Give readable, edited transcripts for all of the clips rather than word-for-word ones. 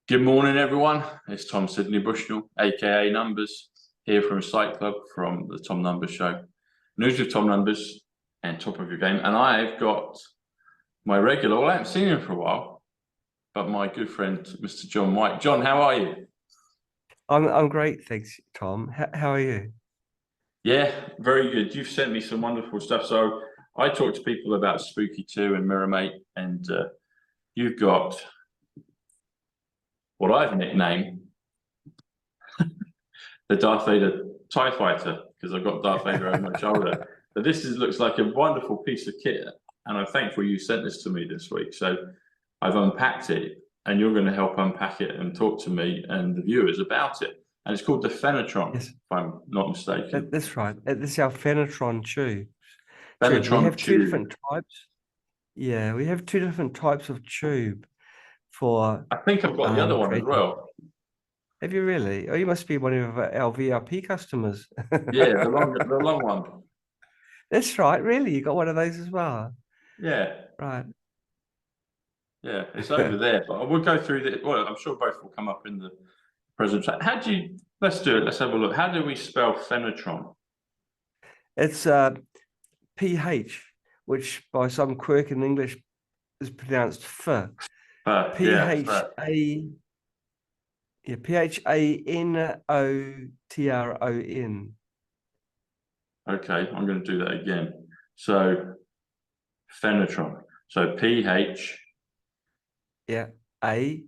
Good morning, everyone. It's Tom Sidney Bushnell, aka Numbers, here from Psych Club from the Tom Numbers Show. News with Tom Numbers and top of your game. And I've got my regular, well, I haven't seen him for a while, but my good friend, Mr. John White. John, how are you? I'm great, thanks, Tom. How are you? Yeah, very good. You've sent me some wonderful stuff. So I talk to people about Spooky 2 and Mirrormate, and you've got what I've nicknamed the Darth Vader TIE Fighter, because I've got Darth Vader over my shoulder. But this looks like a wonderful piece of kit, and I'm thankful you sent this to me this week. So I've unpacked it, and you're going to help unpack it and talk to me and the viewers about it. And it's called the PHANOTRON, Yes. if I'm not mistaken. That's right. This is our PHANOTRON tube. PHANOTRON We have two tube. different types. Yeah, we have two different types of tube for. I think I've got the other one as well. Have you really? Oh, you must be one of our VIP customers. Yeah, the long one. That's right. Really, you got one of those as well. Yeah. Right. Yeah, it's over there. But we'll go through the. Well, I'm sure both will come up in the presentation. How do you? Let's do it. Let's have a look. How do we spell PHANOTRON? It's PH, which by some quirk in English is pronounced F. PHA. Yeah, PHANOTRON. Okay, I'm going to do that again. So, PHANOTRON. So PH. Yeah, NOTRON.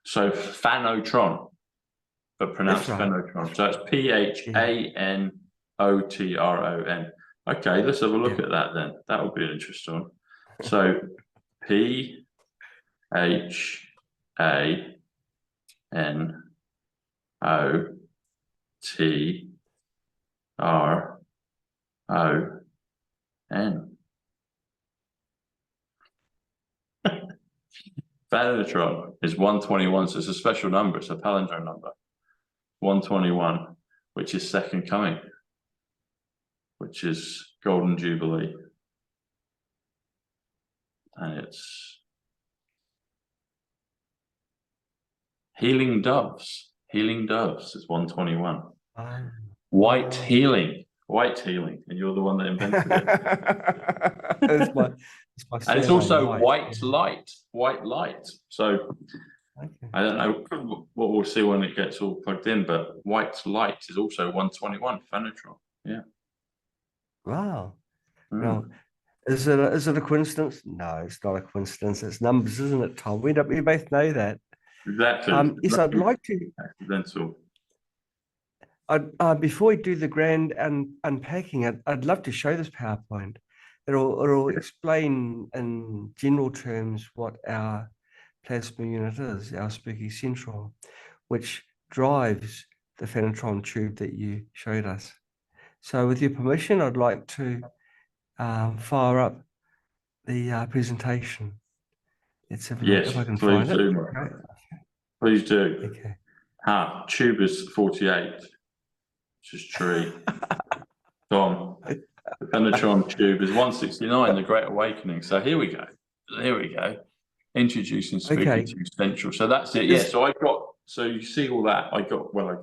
So PHANOTRON, but pronounced right. PHANOTRON. So it's PHANOTRON. Okay, let's have a look at that then. That will be an interesting one. So PHANOTRON. PHANOTRON is 121, so it's a special number. It's a palindrome number. 121, which is second coming, which is Golden Jubilee. And it's Healing Doves. Healing Doves is 121. White Healing. And you're the one that invented it. That's my and it's also White Light. So okay. I don't know what we'll see when it gets all plugged in, but White Light is also 121 PHANOTRON. Yeah. Wow. No, is it a coincidence? No, it's not a coincidence. It's numbers, isn't it, Tom? We both know that. Exactly. Yes, I'd like to. Accidental. Before we do the grand unpacking, I'd love to show this PowerPoint. It'll explain in general terms what our plasma unit is, our Spooky Central, which drives the PHANOTRON tube that you showed us. So with your permission, I'd like to fire up the presentation. Let's have a look if I can find it. Okay. Please do. Okay. Tube is 48, which is true. Tom, the PHANOTRON tube is 169, the Great Awakening. So here we go. Introducing Spooky 2 Central. So that's it. Yeah. So so you see all that. I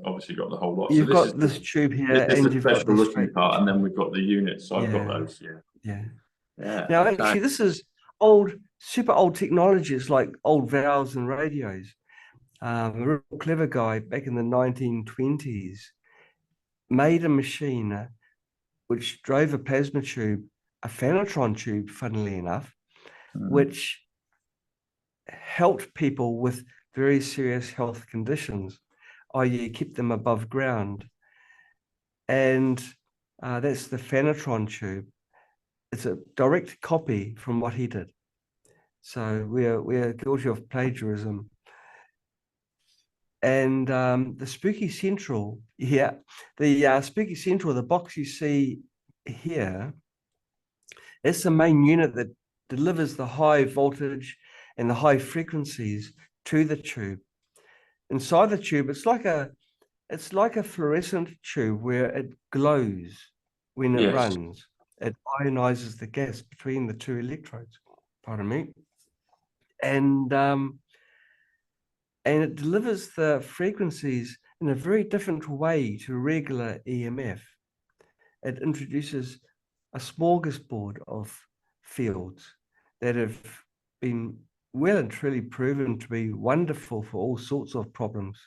obviously got the whole lot. You've got this tube here, and you've got the looking part, and then we've got the units. So I've got those. Yeah. Now, actually, this is super old technology. It's like old valves and radios. A real clever guy back in the 1920s made a machine which drove a plasma tube, a PHANOTRON tube, funnily enough, which helped people with very serious health conditions, i.e. keep them above ground. And that's the PHANOTRON tube. It's a direct copy from what he did. So we're guilty of plagiarism. And the Spooky Central, the Spooky Central, the box you see here, that's the main unit that delivers the high voltage and the high frequencies to the tube. Inside the tube, it's like a fluorescent tube where it glows when it runs. It ionizes the gas between the two electrodes, pardon me. And it delivers the frequencies in a very different way to regular EMF. It introduces a smorgasbord of fields that have been well and truly proven to be wonderful for all sorts of problems.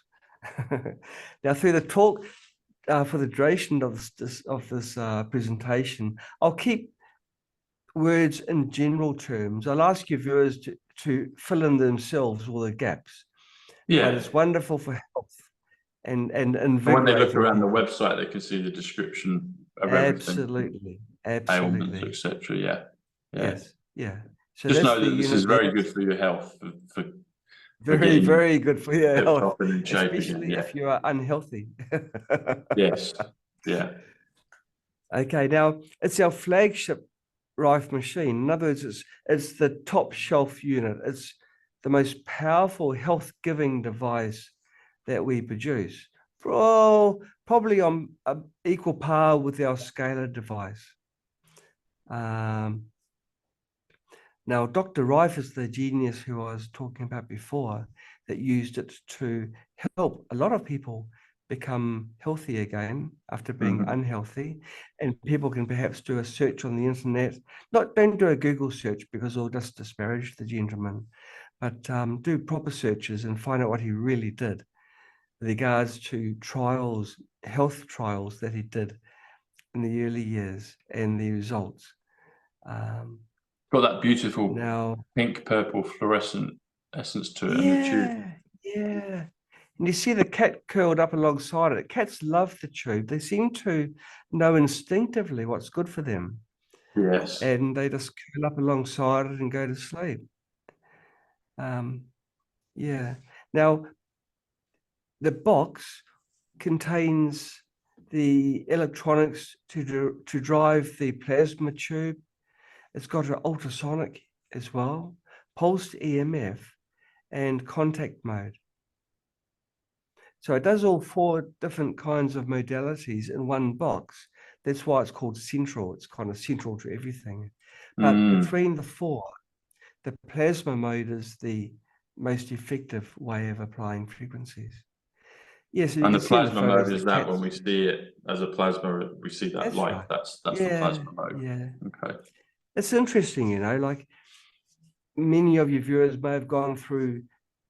Now, through the talk, for the duration of this presentation, I'll keep words in general terms. I'll ask your viewers to fill in themselves all the gaps. Yeah. But it's wonderful for health and And when they look around people. the website, they can see the description of Absolutely, ailments, absolutely. etc. Yeah. Yes, yeah. So Just that's know the that this is unit very there. good for your health, for Very, getting very good for your hipped health, up and in shape again. especially Yeah. if you are unhealthy. Yes. Yeah. Okay, now it's our flagship Rife machine. In other words, it's the top shelf unit. It's the most powerful health-giving device that we produce. Probably on equal par with our scalar device. Now, Dr. Rife is the genius who I was talking about before that used it to help a lot of people become healthy again after being unhealthy. And people can perhaps do a search on the internet. Don't do a Google search because it'll just disparage the gentleman, but do proper searches and find out what he really did with regards to trials, health trials that he did in the early years and the results. Got that beautiful Now, pink purple fluorescent essence to it, and the tube. Yeah. And you see the cat curled up alongside it. Cats love the tube. They seem to know instinctively what's good for them. Yes. And they just curl up alongside it and go to sleep. Yeah. Now, the box contains the electronics to drive the plasma tube. It's got an ultrasonic as well, pulsed EMF, and contact mode. So it does all 4 different kinds of modalities in one box. That's why it's called central. It's kind of central to everything. But between the 4, the plasma mode is the most effective way of applying frequencies. Yes, And the plasma mode is that when we see it as a plasma, we see that light. Right. That's the plasma mode. Yeah. Okay. It's interesting, you know, like many of your viewers may have gone through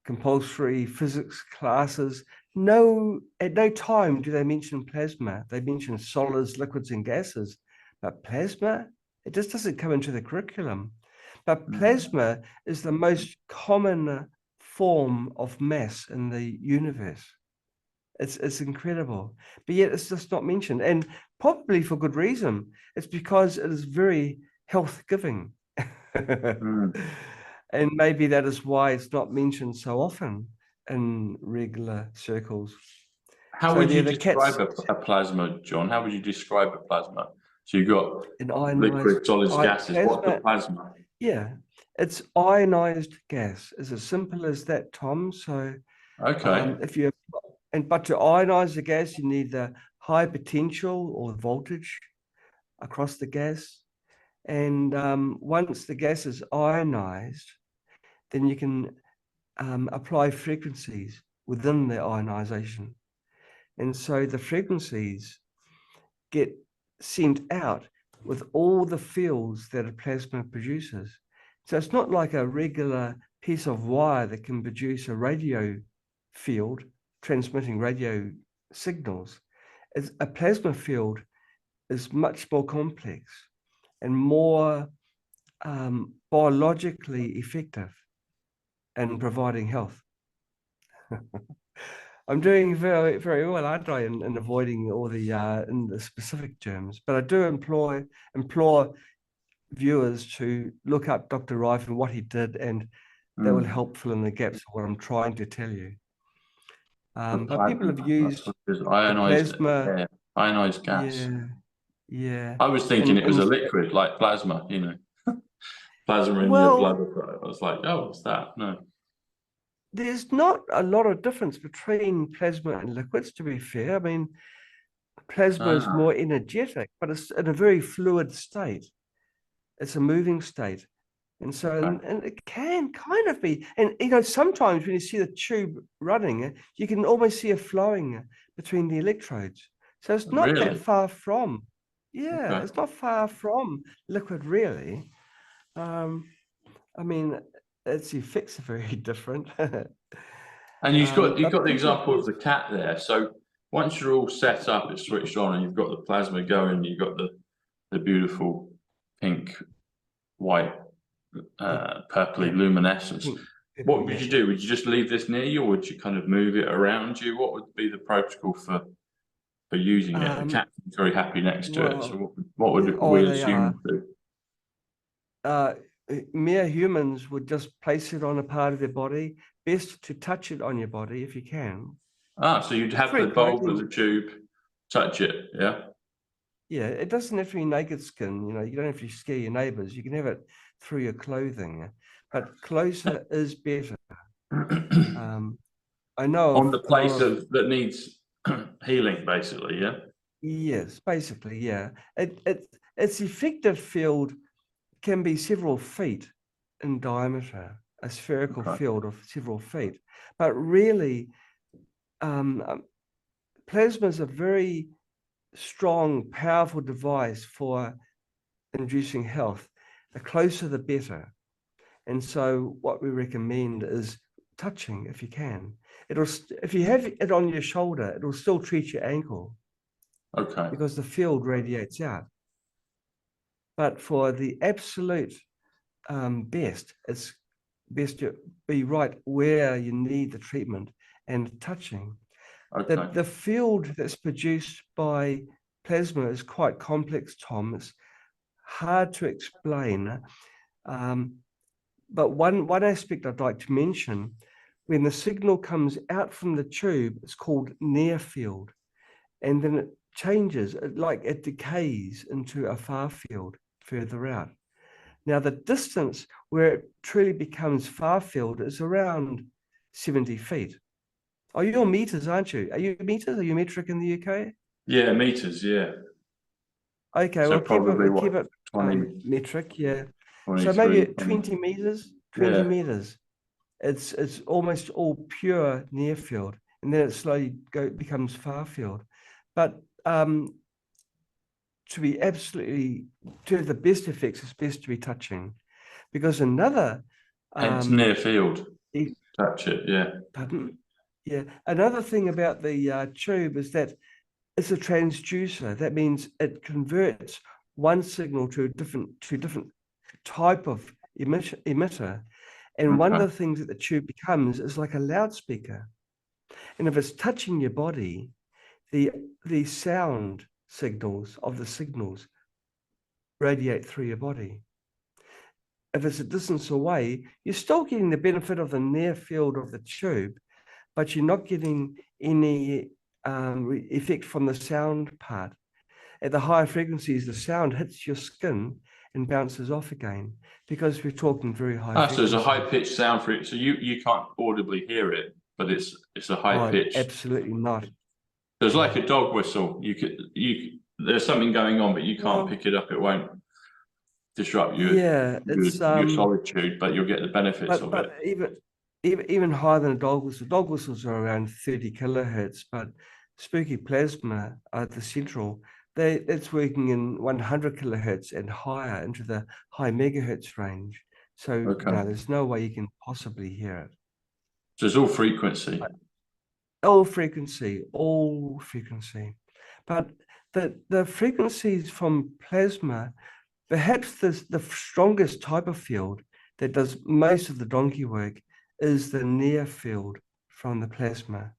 compulsory physics classes. At no time do they mention plasma. They mention solids, liquids, and gases. But plasma, it just doesn't come into the curriculum. But plasma is the most common form of mass in the universe. It's incredible, but yet it's just not mentioned, and probably for good reason. It's because it is very health giving. And maybe that is why it's not mentioned so often in regular circles. How would you describe a plasma, John? How would you describe a plasma? So you've got liquid, solids, gases. What's the plasma? Yeah, it's ionized gas. It's as simple as that, Tom. So, okay. But to ionize the gas, you need the high potential or voltage across the gas. And once the gas is ionized, then you can apply frequencies within the ionization. And so the frequencies get sent out with all the fields that a plasma produces. So it's not like a regular piece of wire that can produce a radio field transmitting radio signals. A plasma field is much more complex and more biologically effective in providing health. I'm doing very, very well, aren't I, in avoiding all the in the specific terms. But I do implore viewers to look up Dr. Rife and what he did, and that will help fill in the gaps of what I'm trying to tell you. But people have used ionized plasma, ionized gas. Yeah. I was thinking it was a liquid like plasma, you know, plasma in your blood. I was like, oh, what's that? No. There's not a lot of difference between plasma and liquids, to be fair. I mean, Plasma is more energetic, but it's in a very fluid state. It's a moving state. And so, and it can kind of be, and you know, sometimes when you see the tube running, you can almost see a flowing between the electrodes. So it's not that far from, it's not far from liquid, really. I mean, its effects are very different. And you've got the example of the cat there. So once you're all set up, it's switched on, and you've got the plasma going, you've got the beautiful pink, white, purpley luminescence. What would you do? Would you just leave this near you, or would you kind of move it around you? What would be the protocol for using it? The cat is very happy next to it. So what would we assume to do? Mere humans would just place it on a part of their body. Best to touch it on your body if you can. So you'd have the bulb of the tube, touch it, yeah? Yeah, it doesn't have to be naked skin. You know, you don't have to scare your neighbors. You can have it through your clothing, but closer is better. I know on the place that needs healing, basically, yeah? Yes, basically, yeah. Its effective field can be several feet in diameter, a spherical field of several feet. But really, plasma is a very strong, powerful device for inducing health. The closer, the better. And so what we recommend is touching if you can. If you have it on your shoulder, it'll still treat your ankle. Okay. Because the field radiates out. But for the absolute best, it's best to be right where you need the treatment and touching. Okay. The field that's produced by plasma is quite complex, Tom. It's hard to explain. But one aspect I'd like to mention, when the signal comes out from the tube, it's called near field. And then it changes, it decays into a far field further out. Now, the distance where it truly becomes far field is around 70 feet. Oh, you're meters, aren't you? Are you meters? Are you metric in the UK? Yeah, meters, yeah. Okay, so we'll keep it 20, metric, yeah. So maybe 20 20. meters, 20 meters. It's almost all pure near field, and then it slowly becomes far field. But to have the best effects, it's best to be touching, because another it's near field. Touch it, yeah. Pardon? Yeah. Another thing about the tube is that it's a transducer. That means it converts one signal to a different type of emitter. And one of the things that the tube becomes is like a loudspeaker. And if it's touching your body, the sound signals of the signals radiate through your body. If it's a distance away, you're still getting the benefit of the near field of the tube, but you're not getting any effect from the sound part. At the higher frequencies, the sound hits your skin and bounces off again, because we're talking very high frequency. So there's a high-pitched sound for it. So you can't audibly hear it, but it's a high pitch. Absolutely not. There's like a dog whistle. There's something going on, but you can't pick it up. It won't disrupt your solitude, but you'll get the benefits of it. Even higher than a dog whistle. Dog whistles are around 30 kilohertz, but spooky plasma at the central, it's working in 100 kilohertz and higher, into the high megahertz range. So no, there's no way you can possibly hear it. So it's all frequency. All frequency. But the frequencies from plasma, perhaps the strongest type of field that does most of the donkey work is the near field from the plasma.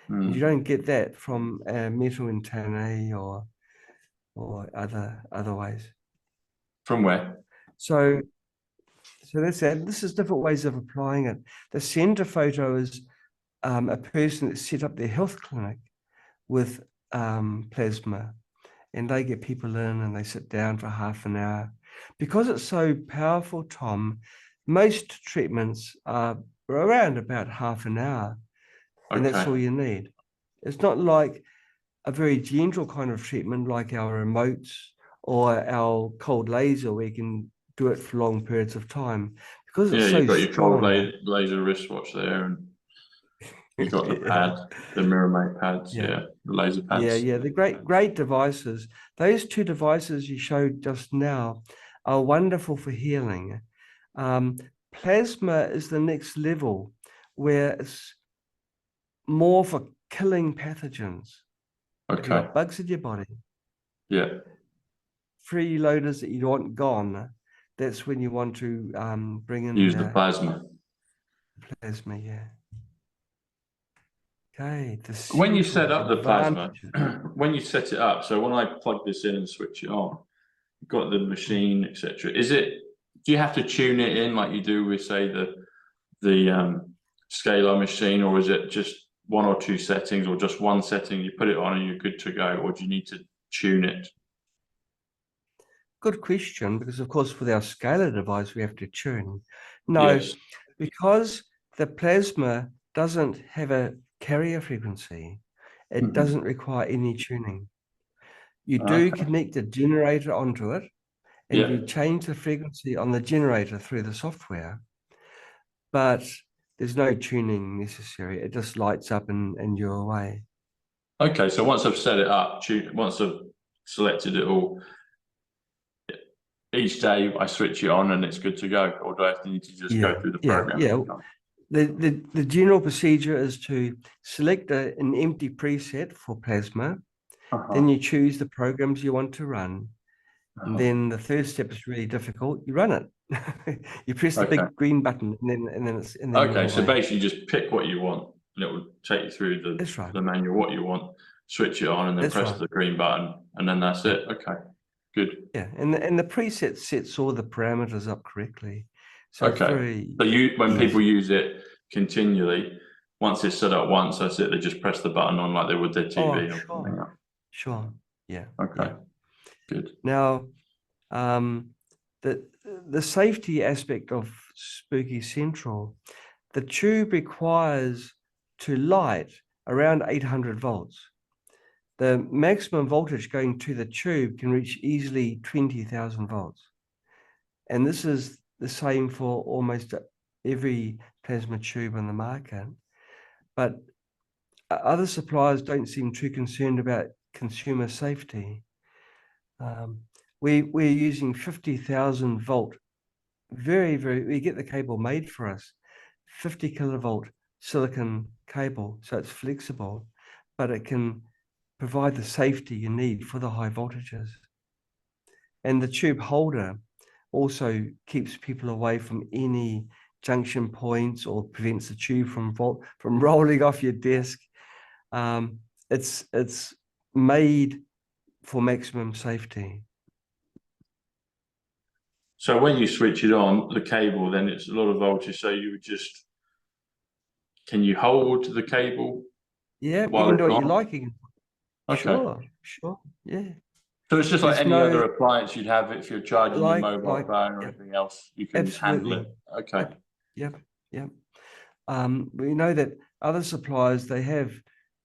You don't get that from metal in Tanay or other ways. From where? So that's that. This is different ways of applying it. The center photo is a person that set up their health clinic with plasma, and they get people in and they sit down for half an hour. Because it's so powerful, Tom, most treatments are around about half an hour, and that's all you need. It's not like a very gentle kind of treatment like our remotes or our cold laser, where you can do it for long periods of time. Because it's Yeah, so you've got your cold strong. laser wristwatch there, and you've got the Yeah, pad, the mirror mate pads, yeah, yeah, the laser yeah, pads. yeah. The great devices. Those two devices you showed just now are wonderful for healing. Plasma is the next level, where it's more for killing pathogens. If you've Okay, got bugs in your body, yeah, freeloaders that you want gone, that's when you want to bring in use the the plasma. plasma. Yeah. Okay. The When you set central up the plasma, advantages. when you set it up, so when I plug this in and switch it on, you've got the machine, etc. Is it? Do you have to tune it in like you do with, say, the scalar machine, or is it just one or two settings, or just one setting? You put it on and you're good to go, or do you need to tune it? Good question, because of course with our scalar device we have to tune. No, Yes. because the plasma doesn't have a carrier frequency, it Mhm. doesn't require any tuning. You do Okay. connect a generator onto it, and Yeah. you change the frequency on the generator through the software, but there's no tuning necessary. It just lights up and you're away. Okay. So once I've set it up, once I've selected it all, each day I switch it on and it's good to go, or do I have to need to just go Yeah, through the yeah, program? yeah. The general procedure is to select an empty preset for plasma, Uh-huh. then you choose the programs you want to run. And Uh-huh. then the third step is really difficult. You run it. You press the Okay. big green button, and then you're Okay. So away. basically, just pick what you want, and it will take you through That's right. the manual what you want. Switch it on, and then That's press right. the green button, and then that's Yeah, it. Okay. Good. yeah. And the preset sets all the parameters up correctly, so it's Okay. very So when people easy. use it continually, once it's set up once, that's it. They just press the button on like they would their Oh, TV or something. sure, sure. Yeah, Okay. yeah. Good. Now, um, the the safety aspect of Spooky Central, the tube requires to light around 800 volts. The maximum voltage going to the tube can reach easily 20,000 volts. And this is the same for almost every plasma tube on the market. But other suppliers don't seem too concerned about consumer safety. We're using 50,000 volt, we get the cable made for us, 50 kilovolt silicon cable. So it's flexible, but it can provide the safety you need for the high voltages. And the tube holder also keeps people away from any junction points or prevents the tube from rolling off your desk. It's made for maximum safety. So when you switch it on, the cable, then it's a lot of voltage. So you would just, can you hold the cable Yeah, you while can do it's what you on? like. Okay. Sure, sure. Yeah. So it's just like There's any no other appliance you'd have if you're charging your mobile like phone or yep, anything else, you can handle it. absolutely. Okay. Yep, yep, yep. We know that other suppliers, they have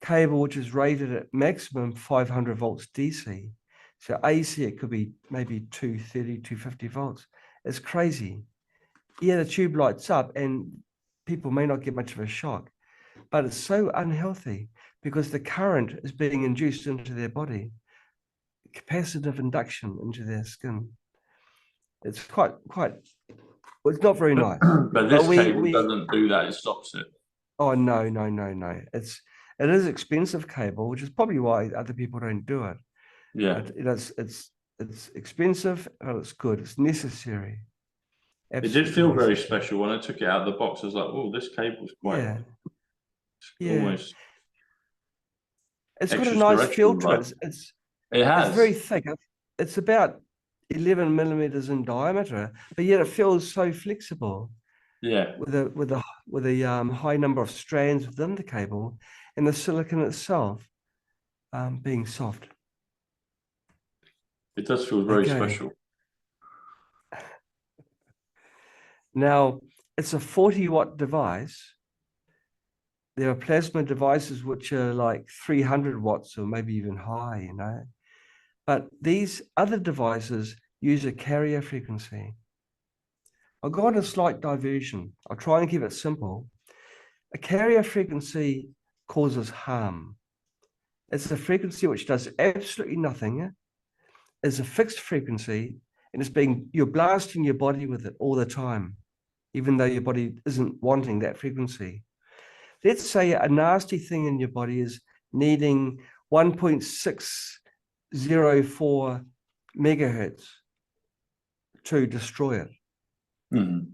cable which is rated at maximum 500 volts DC. So AC, it could be maybe 230, 250 volts. It's crazy. Yeah, the tube lights up and people may not get much of a shock, but it's so unhealthy because the current is being induced into their body, capacitive induction into their skin. It's quite, well, it's not very nice. But But this cable we doesn't do that, it stops it. oh no, no, no, no. It is expensive cable, which is probably why other people don't do it. Yeah. But it's expensive, but it's good. It's necessary. It did Absolutely feel very necessary. special when I took it out of the box. I was like, oh, this cable's quite Yeah, yeah. almost It's got a nice feel extraterrestrial to it. like. It It's very has. thick. It's about 11 millimeters in diameter, but yet it feels so flexible Yeah. with a high number of strands within the cable, and the silicon itself being soft. It does feel very Okay. special. Now, it's a 40-watt device, there are plasma devices which are like 300 watts or maybe even high, you know. But these other devices use a carrier frequency. I'll go on a slight diversion. I'll try and keep it simple. A carrier frequency causes harm. It's a frequency which does absolutely nothing. It's a fixed frequency, and you're blasting your body with it all the time, even though your body isn't wanting that frequency. Let's say a nasty thing in your body is needing 1.604 megahertz to destroy it. Mm-hmm.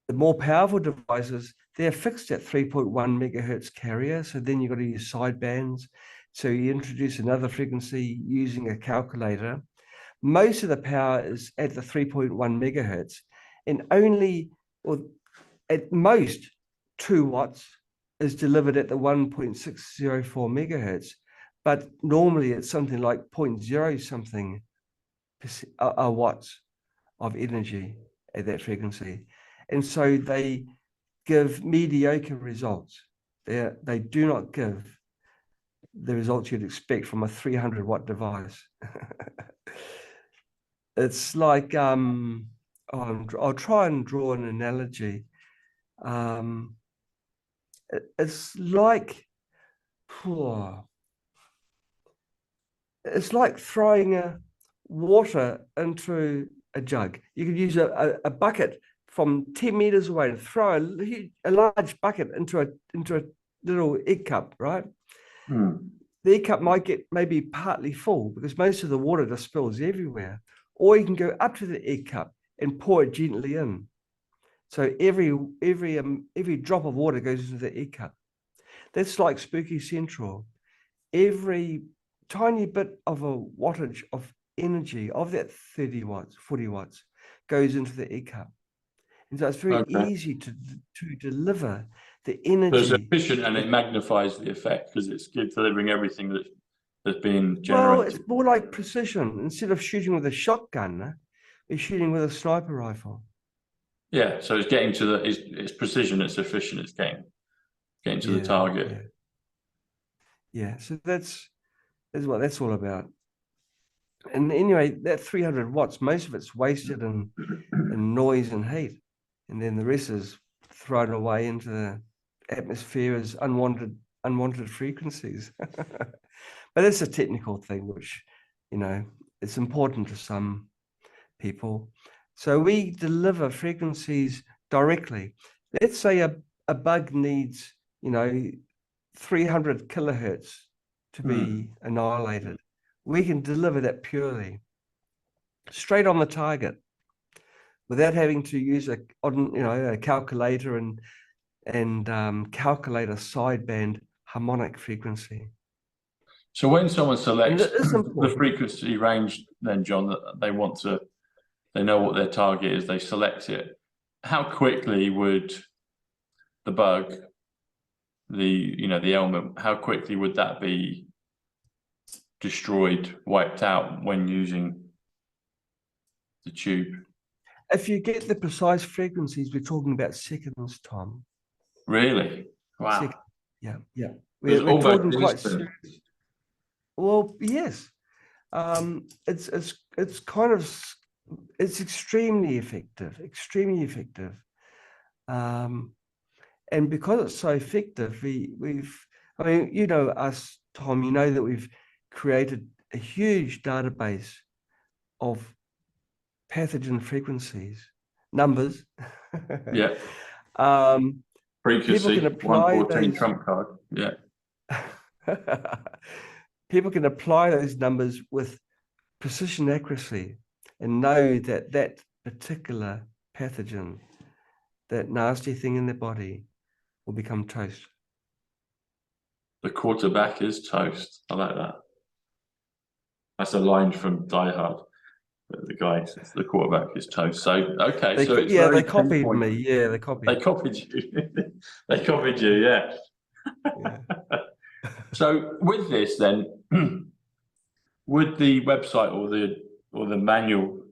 The more powerful devices, they're fixed at 3.1 megahertz carrier. So then you've got to use sidebands. So you introduce another frequency using a calculator. Most of the power is at the 3.1 megahertz, and only, or at most, 2 watts is delivered at the 1.604 megahertz. But normally it's something like 0.0 something watts of energy at that frequency. And so they give mediocre results. They do not give the results you'd expect from a 300 watt device. It's like, I'll try and draw an analogy. It's like throwing water into a jug. You could use a bucket from 10 meters away and throw a large bucket into a little egg cup, right? Mm. The egg cup might get maybe partly full because most of the water just spills everywhere. Or you can go up to the egg cup and pour it gently in. So every drop of water goes into the egg cup. That's like Spooky Central. Every tiny bit of a wattage of energy of that 30 watts, 40 watts goes into the egg cup. And so it's very easy to deliver the energy. So it's efficient and it magnifies the effect because it's delivering everything that's being generated. Well, it's more like precision. Instead of shooting with a shotgun, you're shooting with a sniper rifle. Yeah, so it's getting to it's precision, it's efficient, it's getting to the target. Yeah, so that's what that's all about. And anyway, that 300 watts, most of it's wasted in noise and heat. And then the rest is thrown away into the atmosphere as unwanted frequencies. But that's a technical thing, which, you know, it's important to some people. So we deliver frequencies directly. Let's say a bug needs, 300 kilohertz to be annihilated. We can deliver that purely, straight on the target, without having to use a calculator and calculate a sideband harmonic frequency. So when someone selects the frequency range, then John, that they know what their target is, they select it. How quickly would the bug, the element, how quickly would that be destroyed, wiped out when using the tube? If you get the precise frequencies, we're talking about seconds, Tom. Really? Wow. Seconds. Yeah. We're talking quite serious. Well, yes. It's extremely effective. And because it's so effective, us, Tom, you know that we've created a huge database of pathogen frequencies, numbers. Yeah. Frequency, 114 trump card. Yeah. People can apply those numbers with precision accuracy and know that that particular pathogen, that nasty thing in their body, will become toast. The quarterback is toast. I like that. That's a line from Die Hard. The guy says the quarterback is toast. So okay, they copied me. Yeah, they copied you. They copied you. Yeah. So with this, then, would the website or the manual?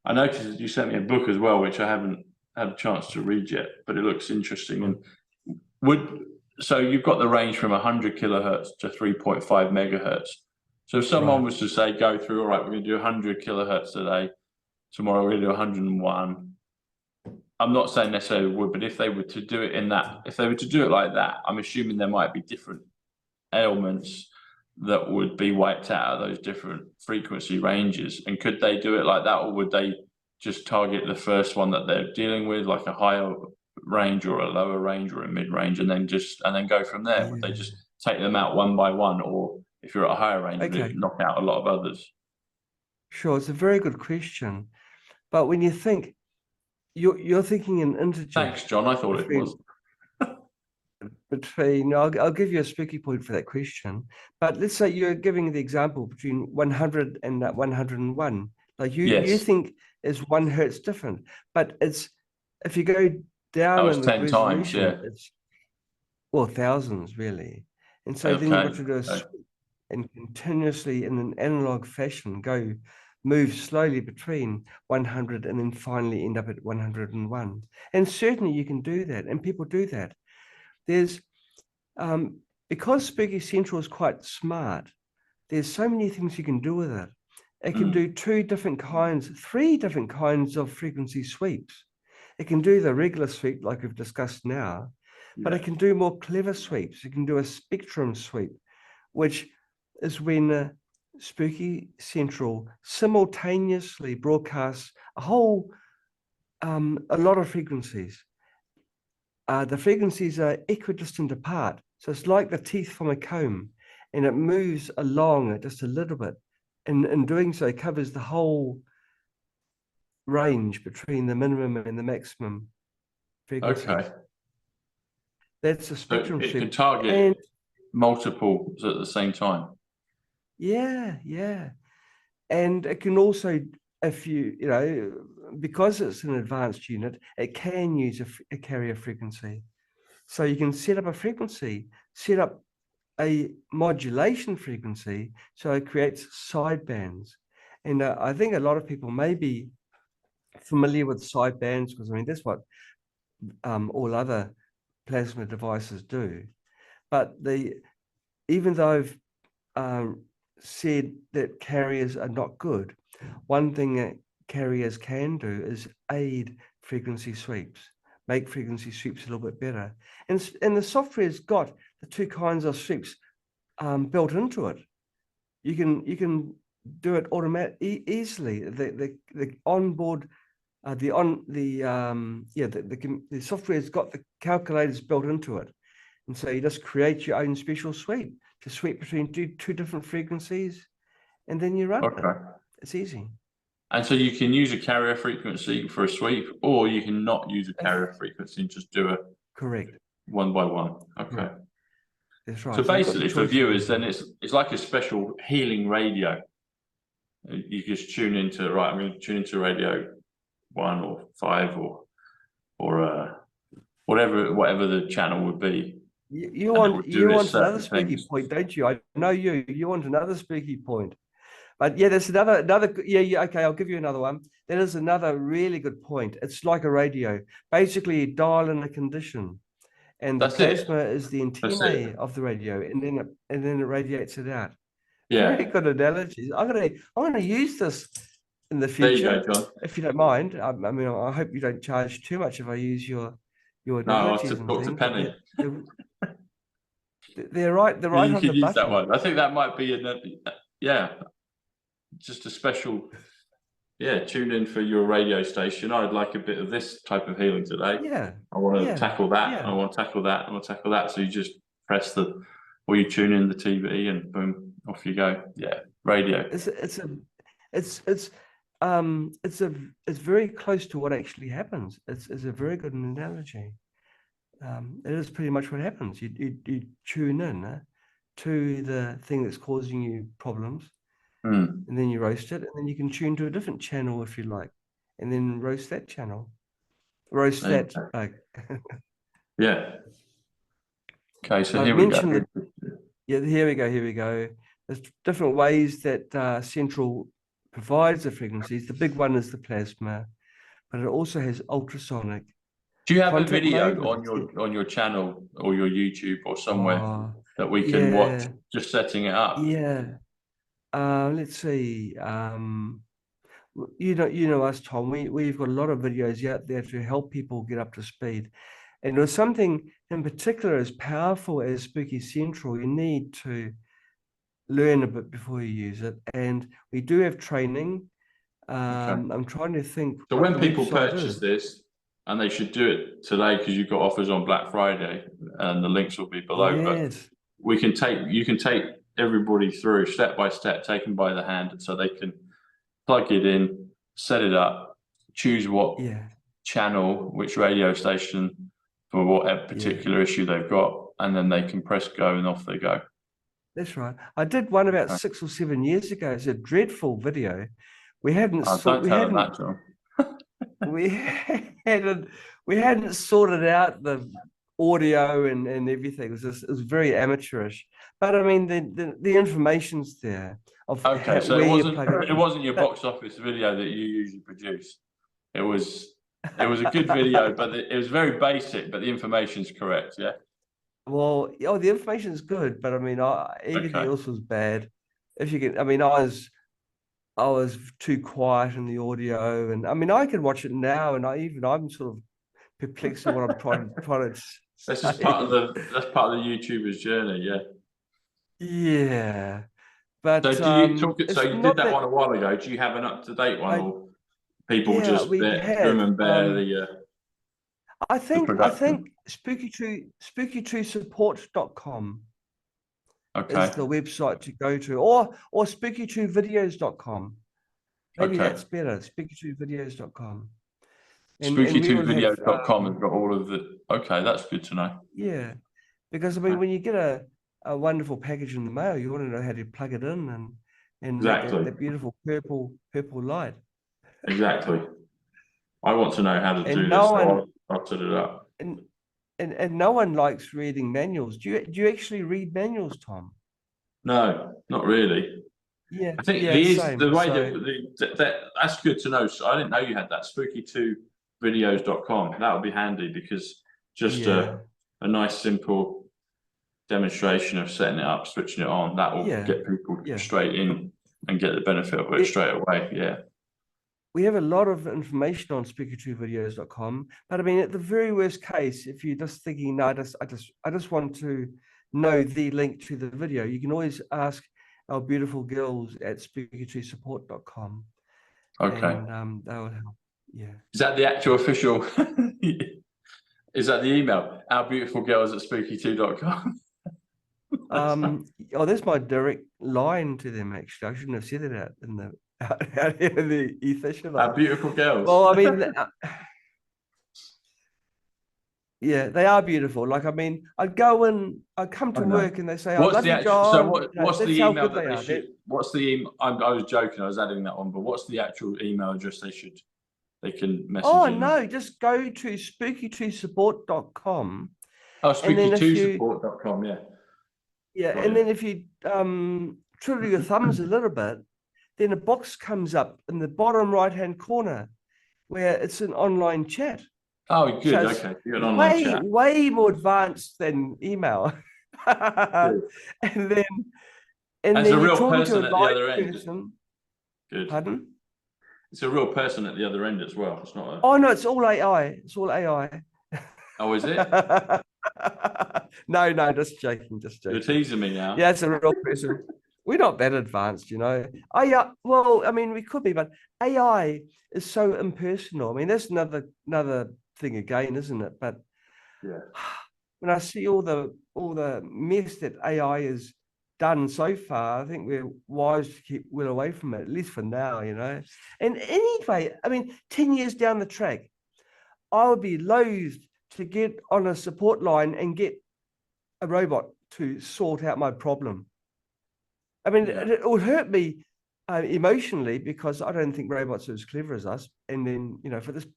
I noticed you sent me a book as well, which I haven't had a chance to read yet, but it looks interesting. And so you've got the range from 100 kilohertz to 3.5 megahertz. So if someone was to say, go through, all right, we're going to do 100 kilohertz today, tomorrow we're going to do 101. I'm not saying necessarily would, but if they were to do it in that, if they were to do it like that, I'm assuming there might be different ailments that would be wiped out of those different frequency ranges. And could they do it like that, or would they just target the first one that they're dealing with, like a higher range or a lower range or a mid range, and then go from there? Would they just take them out one by one, or if you're at a higher range, would it knock out a lot of others? Sure, it's a very good question. But when you think, you're thinking in integers. Thanks, John. I thought it was. I'll give you a spooky point for that question. But let's say you're giving the example between 100 and 101. Like you think is 1 hertz different, but it's, if you go down in the 10 times, it's, well, thousands really. And so then you've got to do and continuously in an analog fashion move slowly between 100 and then finally end up at 101. And certainly you can do that, and people do that. There's because Spooky Central is quite smart, there's so many things you can do with it. It can do 3 different kinds of frequency sweeps. It can do the regular sweep like we've discussed now, but it can do more clever sweeps. It can do a spectrum sweep, which is when Spooky Central simultaneously broadcasts a lot of frequencies. The frequencies are equidistant apart, so it's like the teeth from a comb, and it moves along just a little bit. And in doing so, it covers the whole range between the minimum and the maximum frequencies. Okay. That's a spectrum. So it can target multiples at the same time. Yeah. And it can also, if because it's an advanced unit, it can use a carrier frequency. So you can set up a frequency, set up a modulation frequency, so it creates sidebands. And I think a lot of people may be familiar with sidebands, because I mean that's what all other plasma devices do. But even though I've said that carriers are not good, one thing that carriers can do is aid frequency sweeps, make frequency sweeps a little bit better. And the software's got the 2 kinds of sweeps built into it. You can do it easily. The onboard, the software's got the calculators built into it, and so you just create your own special sweep to sweep between two different frequencies, and then you run it. It's easy. And so you can use a carrier frequency for a sweep, or you can not use a carrier frequency and just do a one by one. Okay. That's right. So basically, for viewers, then it's like a special healing radio. You just tune into, I'm going to tune into radio 1 or 5 or whatever the channel would be. You want another spooky point, don't you? I know you want another spooky point. But yeah, there's another okay, I'll give you another one. That is another really good point. It's like a radio. Basically, you dial in a condition, and the plasma is the antennae of the radio, and then it radiates it out. Yeah, very good analogy. I'm gonna use this in the future. There you go, John. If you don't mind. I mean, I hope you don't charge too much if I use your analogies. No, I'll talk to Penny. They're right. They're right. You on can the use button. that one. I think that might be just a special. Yeah, tune in for your radio station. I'd like a bit of this type of healing today. Yeah. I want to tackle that. Yeah. I want to tackle that. I want to tackle that. So you just press or you tune in the TV and boom, off you go. Yeah, radio. It's very close to what actually happens. It's a very good analogy. It is pretty much what happens. You tune in to the thing that's causing you problems, and then you roast it, and then you can tune to a different channel if you like, and then roast that channel. Yeah. Okay, so here we go. Here we go. There's different ways that Central provides the frequencies. The big one is the plasma, but it also has ultrasonic. Do you have a contact video magnets. on your channel or your YouTube or somewhere Oh, that we can watch yeah, just setting it up? yeah. Let's see. You know us, Tom. We've got a lot of videos out there to help people get up to speed. And with something in particular as powerful as Spooky Central, you need to learn a bit before you use it. And we do have training. Okay. I'm trying to think So what when the people website purchase is. this, and they should do it today because you've got offers on Black Friday, and the links will be below. But Yes. you can take everybody through step by step, taken by the hand, so they can plug it in, set it up, choose what Yeah. channel, which radio station for what particular issue they've got, and then they can press go and off they go. That's right. I did one about Okay. 6 or 7 years ago. It's a dreadful video. We hadn't Oh, sort don't tell them that, John. we hadn't we hadn't sorted out the audio and everything. It was very amateurish. But I mean the information's there of Okay, so where you plug it it in. wasn't your box office video that you usually produce. It was a good video, but it was very basic, but the information's correct, yeah. Well, the information is good, but I mean, everything Okay. else was bad. If you can, I mean, I was too quiet in the audio, and I mean, I can watch it now, and I'm sort of perplexed at what I'm trying to That's say. just part of the YouTuber's journey, yeah. Yeah, but So do you talk so it's you did not that that one a while ago. Do you have an up-to-date one, I or people yeah, just we grim have. and bear I the think production? spooky2support.com Okay. is the website to go to, or spooky2videos.com. Maybe Okay. that's better, spooky2videos.com. And we will have Spooky2videos.com has got all of the. Okay, that's good to know. yeah, because I mean, when you get a wonderful package in the mail, you want to know how to plug it in and make Exactly. that beautiful purple light. Exactly. I want to know how to And do no this, one so I'll set it up. and and no one likes reading manuals. Do you actually read manuals, Tom? No, not really. Yeah, I think yeah, the same. way So that's good to know. So I didn't know you had that spooky2videos.com. That would be handy because just yeah, a nice simple demonstration of setting it up, switching it on, that will yeah, get people yeah. straight in and get the benefit of it We straight away. Yeah. we have a lot of information on spooky2videos.com, but I mean, at the very worst case, if you're just thinking, no, I just want to know the link to the video, you can always ask our beautiful girls at spooky2support.com, Okay. and that will help. Yeah. Is that the actual official? Is that the email? Our beautiful girls at spooky2.com. Oh, there's my direct line to them. Actually, I shouldn't have said it out in the out here in the ether, should I? Our beautiful girls. Well, I mean, yeah, they are beautiful. Like, I mean, I'd come to work and they say, "I What's love the you, actual? So John." what's That's the how email good that they they are. should? What's the email? I was joking. I was adding that on, but what's the actual email address they can message Oh in on? no, just go to spooky2support.com, Oh, and then if you spooky2support.com. Yeah. yeah, Got and you. then if you twiddle your thumbs a little bit, then a box comes up in the bottom right-hand corner where it's an online chat. Oh, good. So it's Okay. You got an online chat. way more advanced than email. Good. and then As a you're real talking to a person at the live other end. person. Good. Pardon? It's a real person at the other end as well. It's not a. Oh no, it's all AI. It's all AI. Oh, is it? No, just joking, just You're joking. teasing me now. Yeah, it's a real person. We're not that advanced, you know. Oh yeah, well, I mean, we could be, but AI is so impersonal. I mean, that's another thing again, isn't it? But Yeah. when I see all the mess that AI has done so far, I think we're wise to keep well away from it, at least for now, you know. And anyway, I mean, 10 years down the track, I would be loath to get on a support line and get a robot to sort out my problem. I mean, it would hurt me emotionally because I don't think robots are as clever as us. And then, you know, for this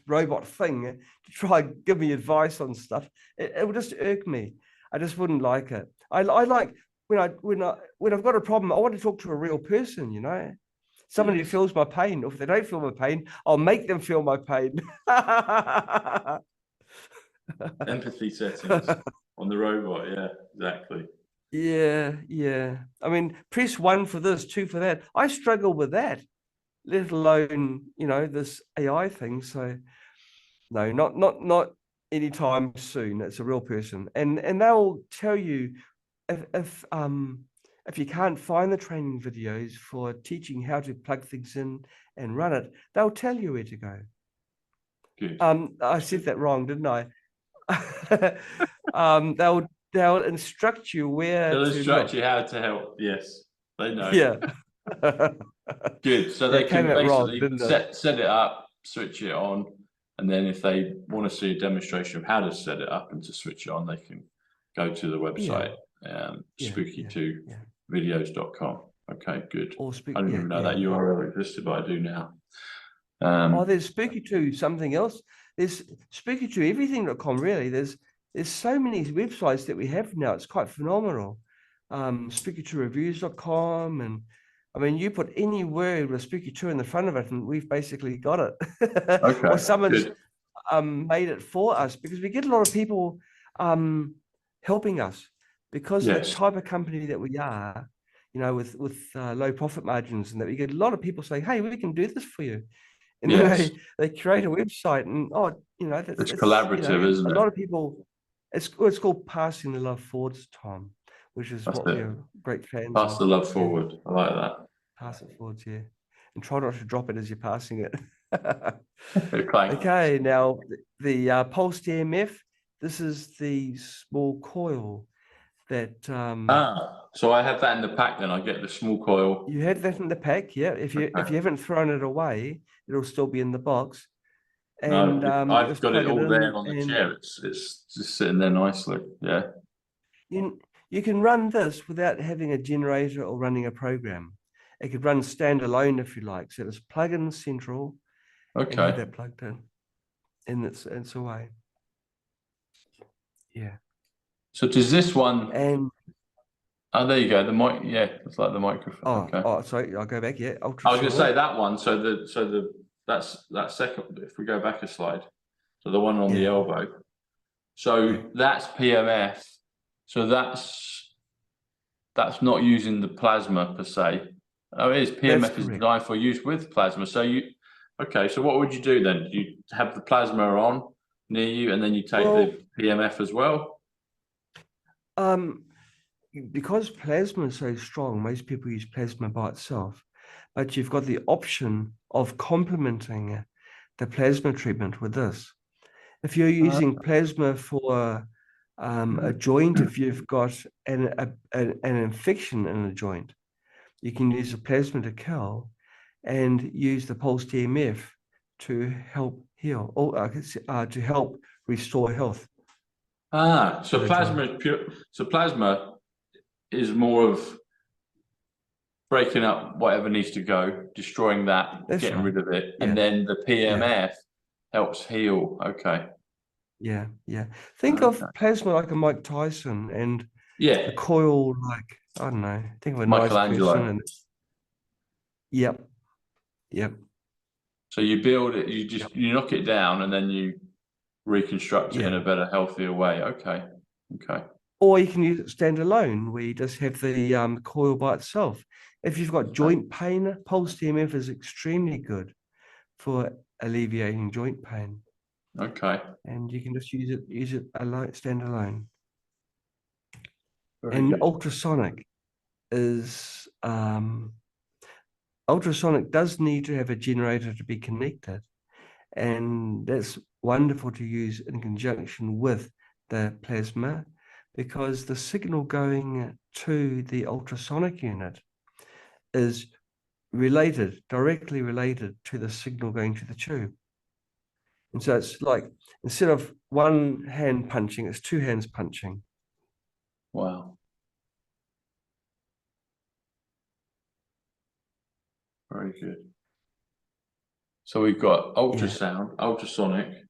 robot thing to try and give me advice on stuff, it would just irk me. I just wouldn't like it. I like when I've got a problem, I want to talk to a real person, you know, somebody who feels my pain. Or if they don't feel my pain, I'll make them feel my pain. Empathy settings on the robot. Yeah, exactly. Yeah, yeah. I mean, press 1 for this, 2 for that. I struggle with that, let alone, this AI thing. So no, not anytime soon. It's a real person. And they'll tell you if you can't find the training videos for teaching how to plug things in and run it, they'll tell you where to go. Good. I said that wrong, didn't I? They'll instruct you where They'll to instruct look. you how to help. Yes, they know. Yeah. Good. So Yeah, they it came can out wrong, basically didn't it? set it up, switch it on, and then if they want to see a demonstration of how to set it up and to switch it on, they can go to the website, Yeah, spooky2videos.com. Okay, good. Or I didn't even know that URL existed, but I do now. There's Spooky 2 something else. There's Spooky 2 everything.com, really. There's so many websites that we have now. It's quite phenomenal. Spooky 2 reviews.com, and I mean, you put any word with Spooky 2 in the front of it, and we've basically got it. Okay, or someone's good. Made it for us, because we get a lot of people helping us because of the type of company that we are, with low profit margins, and that we get a lot of people saying, hey, we can do this for you. And then they create a website, and it's collaborative, isn't it? A lot of people, it's called passing the love forwards, Tom, which is what we're great fans of. Pass the love forward. I like that. Pass it forwards, yeah. And try not to drop it as you're passing it. Okay. Okay, now the pulsed EMF, this is the small coil that so I have that in the pack, then I get the small coil. you had that in the pack, yeah. If you haven't thrown it away, it'll still be in the box. And I've got it all there on the chair. It's just sitting there nicely. Yeah. You can run this without having a generator or running a program. It could run standalone if you like. So it's plug in central. Okay. And have that plugged in. And it's away. Yeah. So does this one? And there you go. The mic. Yeah, it's like the microphone. Oh, sorry. I'll go back. Yeah. I was going to say that one. That's that second. If we go back a slide, so the one on the elbow. So that's PMF. So that's not using the plasma per se. Oh, it is. PMF is designed for use with plasma. So so what would you do then? You have the plasma on near you, and then you take the PMF as well? Because plasma is so strong, most people use plasma by itself, but you've got the option of complementing the plasma treatment with this. If you're using plasma for a joint, if you've got an infection in a joint, you can use the plasma to kill and use the pulsed EMF to help heal, or to help restore health. So plasma is pure. So plasma is more of breaking up whatever needs to go, destroying that, getting rid of it, and then the PMF helps heal. Okay. Yeah. Think of plasma like a Mike Tyson, and the coil like, I don't know. Think of a nice person. And Yep. So you build it, you knock it down, and then you reconstruct it in a better, healthier way. Okay. Or you can use it standalone, where you just have the coil by itself. If you've got joint pain, pulsed EMF is extremely good for alleviating joint pain. Okay. And you can just use it alone, standalone. Very good. Ultrasonic is ultrasonic does need to have a generator to be connected, and that's wonderful to use in conjunction with the plasma, because the signal going to the ultrasonic unit is directly related to the signal going to the tube. And so it's like, instead of one hand punching, it's two hands punching. Wow. Very good. So we've got ultrasound, ultrasonic.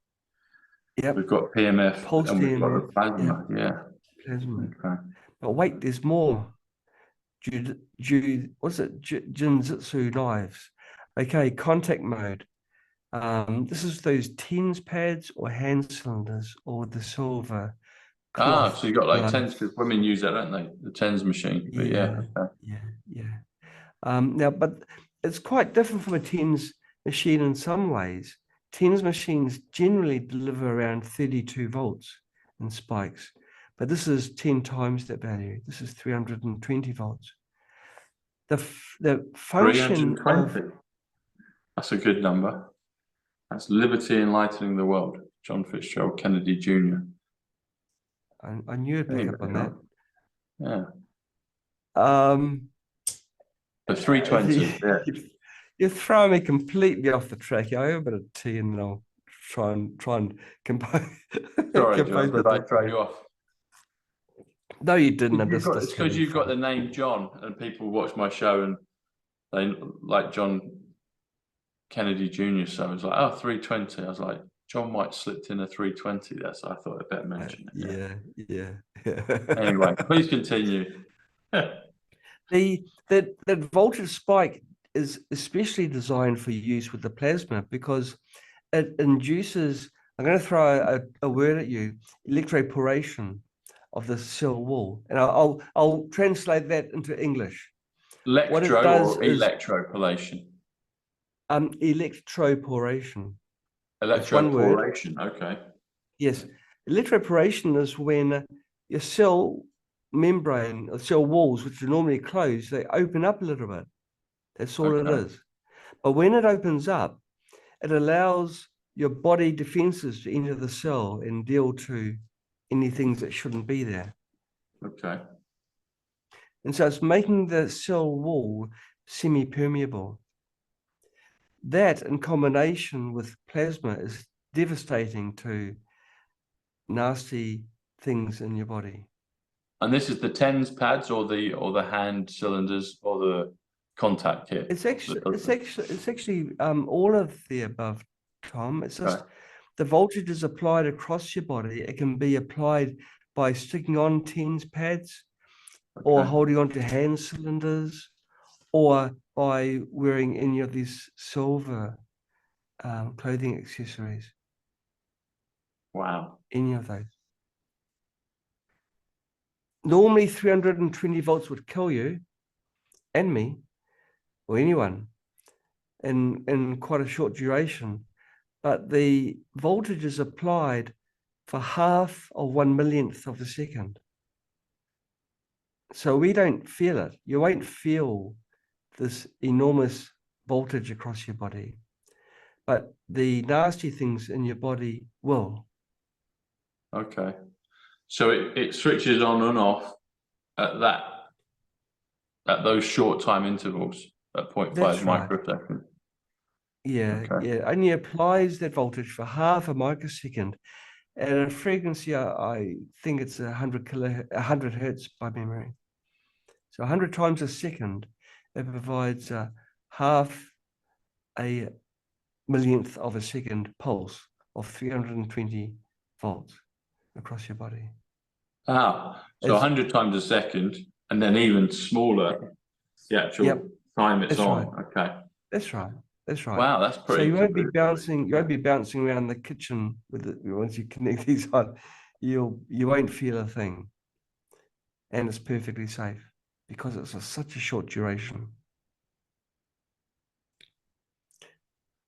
Yep. We've got PMF, pulsed and we've EMF, got the plasma. Plasma. Okay. But wait, there's more. What's it? Jinjitsu knives. Okay, contact mode. This is those TENS pads or hand cylinders or the silver Ah, cloth so you got like TENS, gloves. because women use that, don't they? The TENS machine. But yeah, Yeah, okay. yeah. Now, but it's quite different from a TENS machine in some ways. TENS machines generally deliver around 32 volts in spikes, but this is 10 times that value. This is 320 volts. The function of 320. That's a good number. That's liberty enlightening the world. John Fitzgerald Kennedy Jr. I knew I'd pick up on that. Yeah. Um, The 320. Yeah. You're throwing me completely off the track. I have a bit of tea and then I'll try and compose. Sorry, compose John. Did I throw you off? No, you didn't. It's Just because you've got the name John, and people watch my show and they like John Kennedy Jr. So I was like, oh, 320. I was like, John White slipped in a 320 there, so I thought I'd better mention it. Yeah. Anyway, please continue. That voltage spike is especially designed for use with the plasma because it induces, I'm going to throw a word at you, electroporation of the cell wall. And I'll translate that into English. What it Electro does or is electropolation? electroporation. It's one word. Electroporation, okay. Yes. Electroporation is when your cell membrane or cell walls, which are normally closed, they open up a little bit. That's all it Okay. is. But when it opens up, it allows your body defenses to enter the cell and deal to any things that shouldn't be there. Okay. And so it's making the cell wall semi-permeable. That in combination with plasma is devastating to nasty things in your body. And this is the TENS pads or the hand cylinders or the contact kit? It's actually all of the above, Tom. It's just the voltage is applied across your body. It can be applied by sticking on TENS pads or holding on to hand cylinders or by wearing any of these silver clothing accessories. Wow. Any of those. Normally 320 volts would kill you and me or anyone in quite a short duration. But the voltage is applied for half of 1/1,000,000th of a second. So we don't feel it. You won't feel this enormous voltage across your body, but the nasty things in your body will. Okay. So it switches on and off at those short time intervals at 0.5 microsecond. Yeah, only applies that voltage for half a microsecond at a frequency, I think it's 100 hertz by memory. So 100 times a second, it provides half a millionth of a second pulse of 320 volts across your body. Ah, so 100 times a second, and then even smaller the actual time it's on. Right. Okay. That's right. Wow, that's pretty. So you won't be bouncing. You won't be bouncing around the kitchen with it once you connect these on. You won't feel a thing, and it's perfectly safe because it's such a short duration.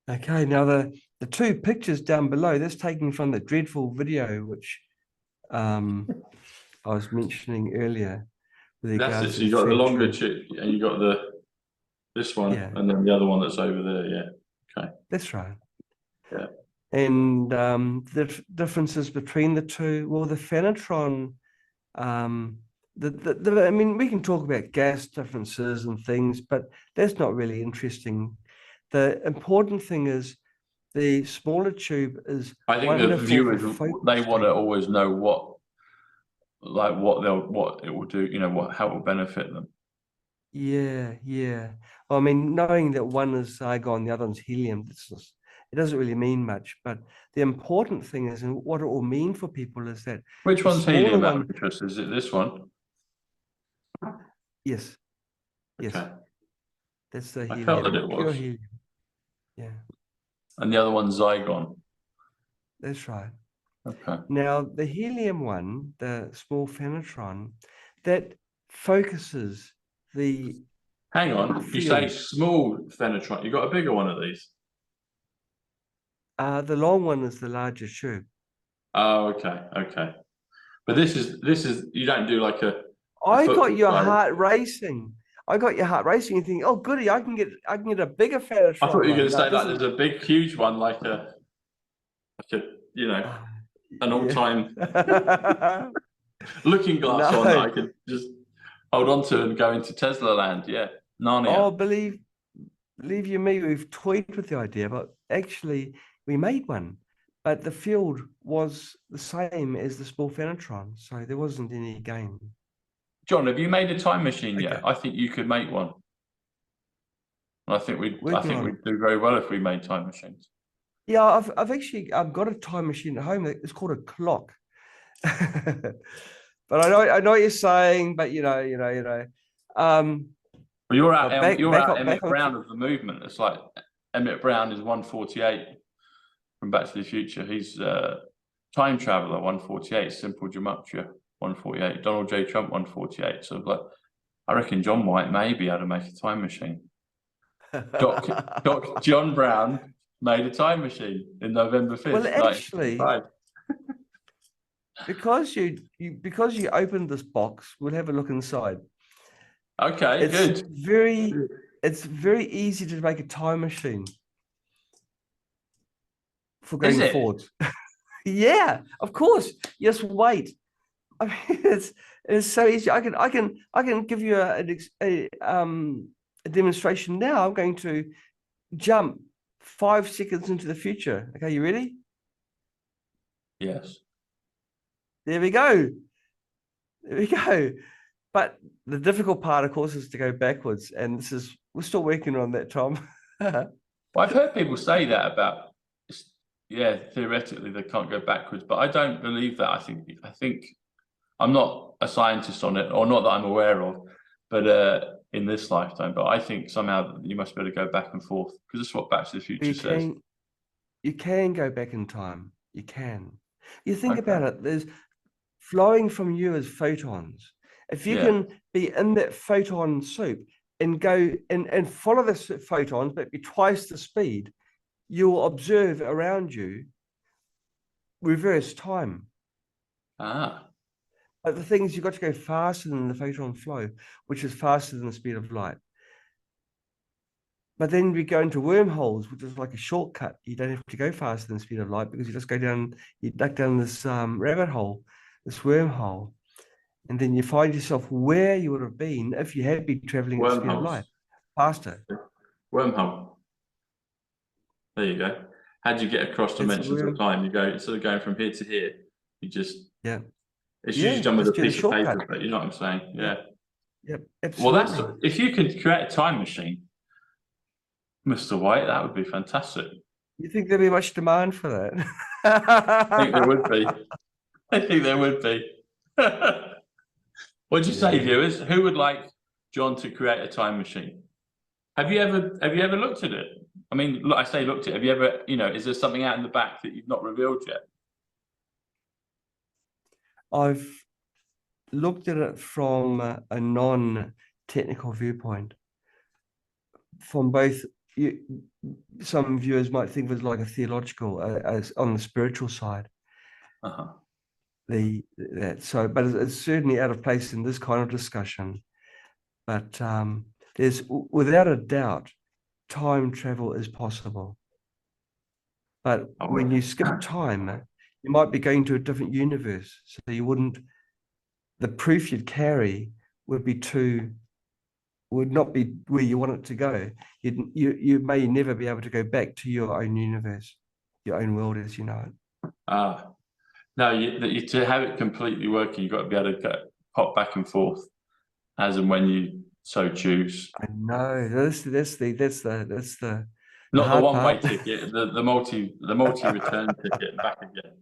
Okay, now the two pictures down below, that's taken from the dreadful video which I was mentioning earlier. That's it. So you got the longer chip, and you got this one, and then the other one that's over there. Yeah. Okay. That's right. Yeah. And the differences between the two, well, the PHANOTRON, I mean, we can talk about gas differences and things, but that's not really interesting. The important thing is the smaller tube is. I think the viewers, they want to always know what it will do. You know how it will benefit them. Yeah. Well, I mean, knowing that one is argon, the other one's helium, it doesn't really mean much. But the important thing is, and what it will mean for people is that which one's helium? Out of interest, is it this one? Yes. Okay. That's the helium. I felt that it was. Pure helium. Yeah. And the other one's Zygon. That's right. Okay. Now, the helium one, the small phanotron, that focuses the Hang on, you say field. small phenotron. You got a bigger one of these? The long one is the larger tube. Oh, okay, okay. But this is you don't do like a I got football your size. heart racing. I got your heart racing. You think, oh, goody, I can get a bigger phanotron. I thought you were going to say No, like there's a big, huge one, like a you know, an all-time looking glass on that I could just hold on to and go into Tesla land. Yeah, Narnia. Oh, believe you me, we've toyed with the idea, but actually we made one. But the field was the same as the small phanotron, so there wasn't any gain. John, have you made a time machine yet? Okay. I think you could make one. I think we'd do very well if we made time machines. Yeah, I've actually got a time machine at home. It's called a clock. But I know what you're saying, but you know. Well, you're out back Emmett on Brown of the movement. It's like Emmett Brown is 148 from Back to the Future. He's time traveler 148, simple gematria 148, Donald J. Trump 148. So like, I reckon John might maybe able to make a time machine. Doc John Brown made a time machine in November 5th. Well, actually, because you opened this box, we'll have a look inside. Okay, good. It's very easy to make a time machine for going forward. Yeah, of course. Just wait. I mean, it's so easy. I can give you a demonstration now. I'm going to jump 5 seconds into the future. Okay, you ready? Yes. There we go. There we go. But the difficult part, of course, is to go backwards. And we're still working on that, Tom. Well, I've heard people say that about, yeah, theoretically they can't go backwards, but I don't believe that. I think I'm not a scientist on it, or not that I'm aware of, but in this lifetime. But I think somehow you must be able to go back and forth, because that's what Back to the Future says. You can go back in time. You can. You think about it. There's flowing from you as photons. If you can be in that photon soup and go and follow the photons, but be twice the speed, you'll observe around you reverse time. Ah. But the thing is, you've got to go faster than the photon flow, which is faster than the speed of light. But then we go into wormholes, which is like a shortcut. You don't have to go faster than the speed of light, because you just go down, you duck down this rabbit hole, this wormhole. And then you find yourself where you would have been if you had been traveling at the speed of light, faster. Wormhole. There you go. How do you get across dimensions of time? You go, instead of going from here to here, you just it's usually done with a piece of paper, but you know what I'm saying? Yeah. Yep. Absolutely. Well, if you could create a time machine, Mr. White, that would be fantastic. You think there'd be much demand for that? I think there would be. I think there would be. What'd you say, viewers? Who would like John to create a time machine? Have you ever looked at it? I mean, I say looked at it. Have you ever, is there something out in the back that you've not revealed yet? I've looked at it from a non-technical viewpoint. From both, some viewers might think of it like a theological, as on the spiritual side. Uh-huh. But it's certainly out of place in this kind of discussion. But there's, without a doubt, time travel is possible. But when you skip time, you might be going to a different universe. So you wouldn't, the proof you'd carry would not be where you want it to go. You may never be able to go back to your own universe, your own world as you know it. No, to have it completely working, you've got to be able to pop back and forth as and when you so choose. I know that's the not the one-way ticket, the multi return ticket and back again.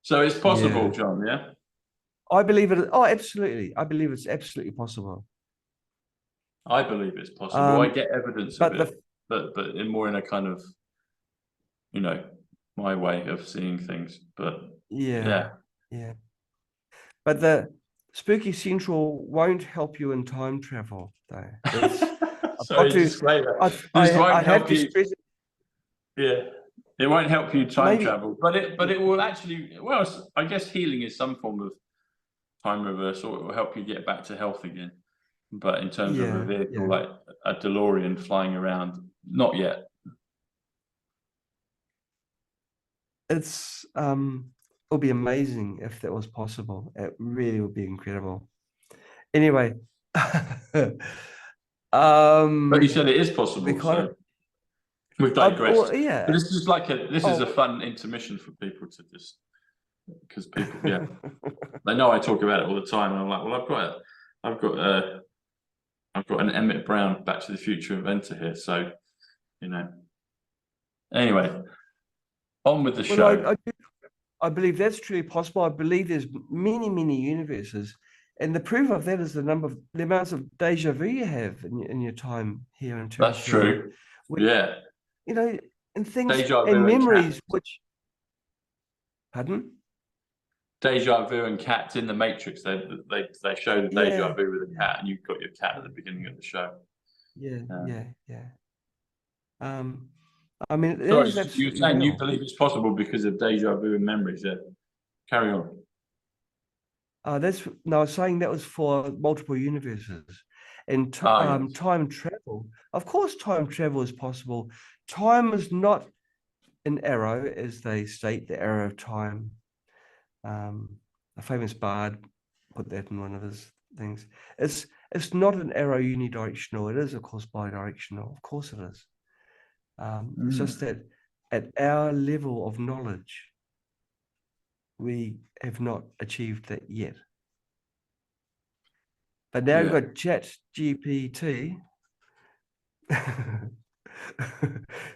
So it's possible, John. Yeah. I believe it. Oh, absolutely. I believe it's absolutely possible. I believe it's possible. I get evidence of it. but in more in a kind of, you know, my way of seeing things. But yeah. But the Spooky Central won't help you in time travel, though. That's I've got sorry, to. disclaimer. I This won't have help to you. stress it. Yeah, it won't help you time Maybe. travel, but it will actually. Well, I guess healing is some form of time reversal. It will help you get back to health again. But in terms of a vehicle like a DeLorean flying around, not yet. It's it would be amazing if that was possible. It really would be incredible. Anyway, But you said it is possible, so we've digressed. yeah. But this is like this is a fun intermission for people to just, because people, yeah, they know I talk about it all the time, and I'm like, well, I've got an Emmett Brown Back to the Future inventor here, so you know. Anyway, on with the show. I believe that's truly possible. I believe there's many universes, and the proof of that is the amounts of deja vu you have in your time here in terms. That's true. Yeah. You know, and things Deja vu and memories, and which. Pardon? Deja vu and cats in the Matrix. They show the deja vu with a cat, and you've got your cat at the beginning of the show. Yeah. I mean, sorry, you're saying you believe it's possible because of deja vu and memories. Yeah. Carry on. I was saying that was for multiple universes, and yes. time travel. Of course, time travel is possible. Time is not an arrow, as they state, the arrow of time. A famous bard put that in one of his things. It's not an arrow unidirectional. It is, of course, bidirectional. Of course, it is. It's just that at our level of knowledge, we have not achieved that yet. But now we've got Chat GPT.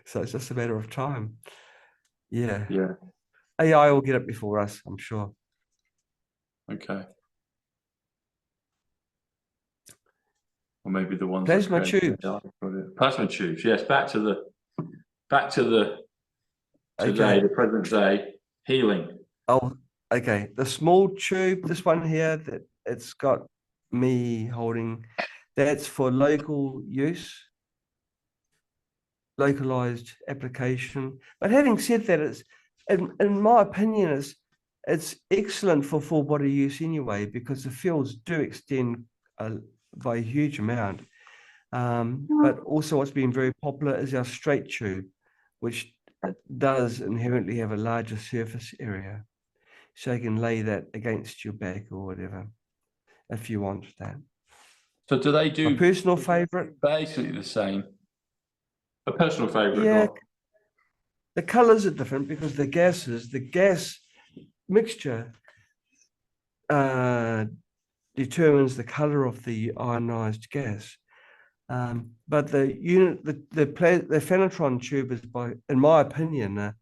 So it's just a matter of time. Yeah. AI will get it before us, I'm sure. Okay. Or maybe the ones plasma tubes. Plasma tubes. Yes. Back to the today, the present day healing. Oh, okay. The small tube, this one here, that it's got me holding, that's for local use, localized application. But having said that, it's in my opinion, it's excellent for full body use anyway, because the fields do extend by a huge amount. But also what's been very popular is our straight tube, which does inherently have a larger surface area. So you can lay that against your back or whatever, if you want that. So do they do... My personal favorite? Basically the same. A personal favorite? Yeah. The colors are different because the gas mixture determines the color of the ionized gas. But the PHANOTRON tube is, in my opinion,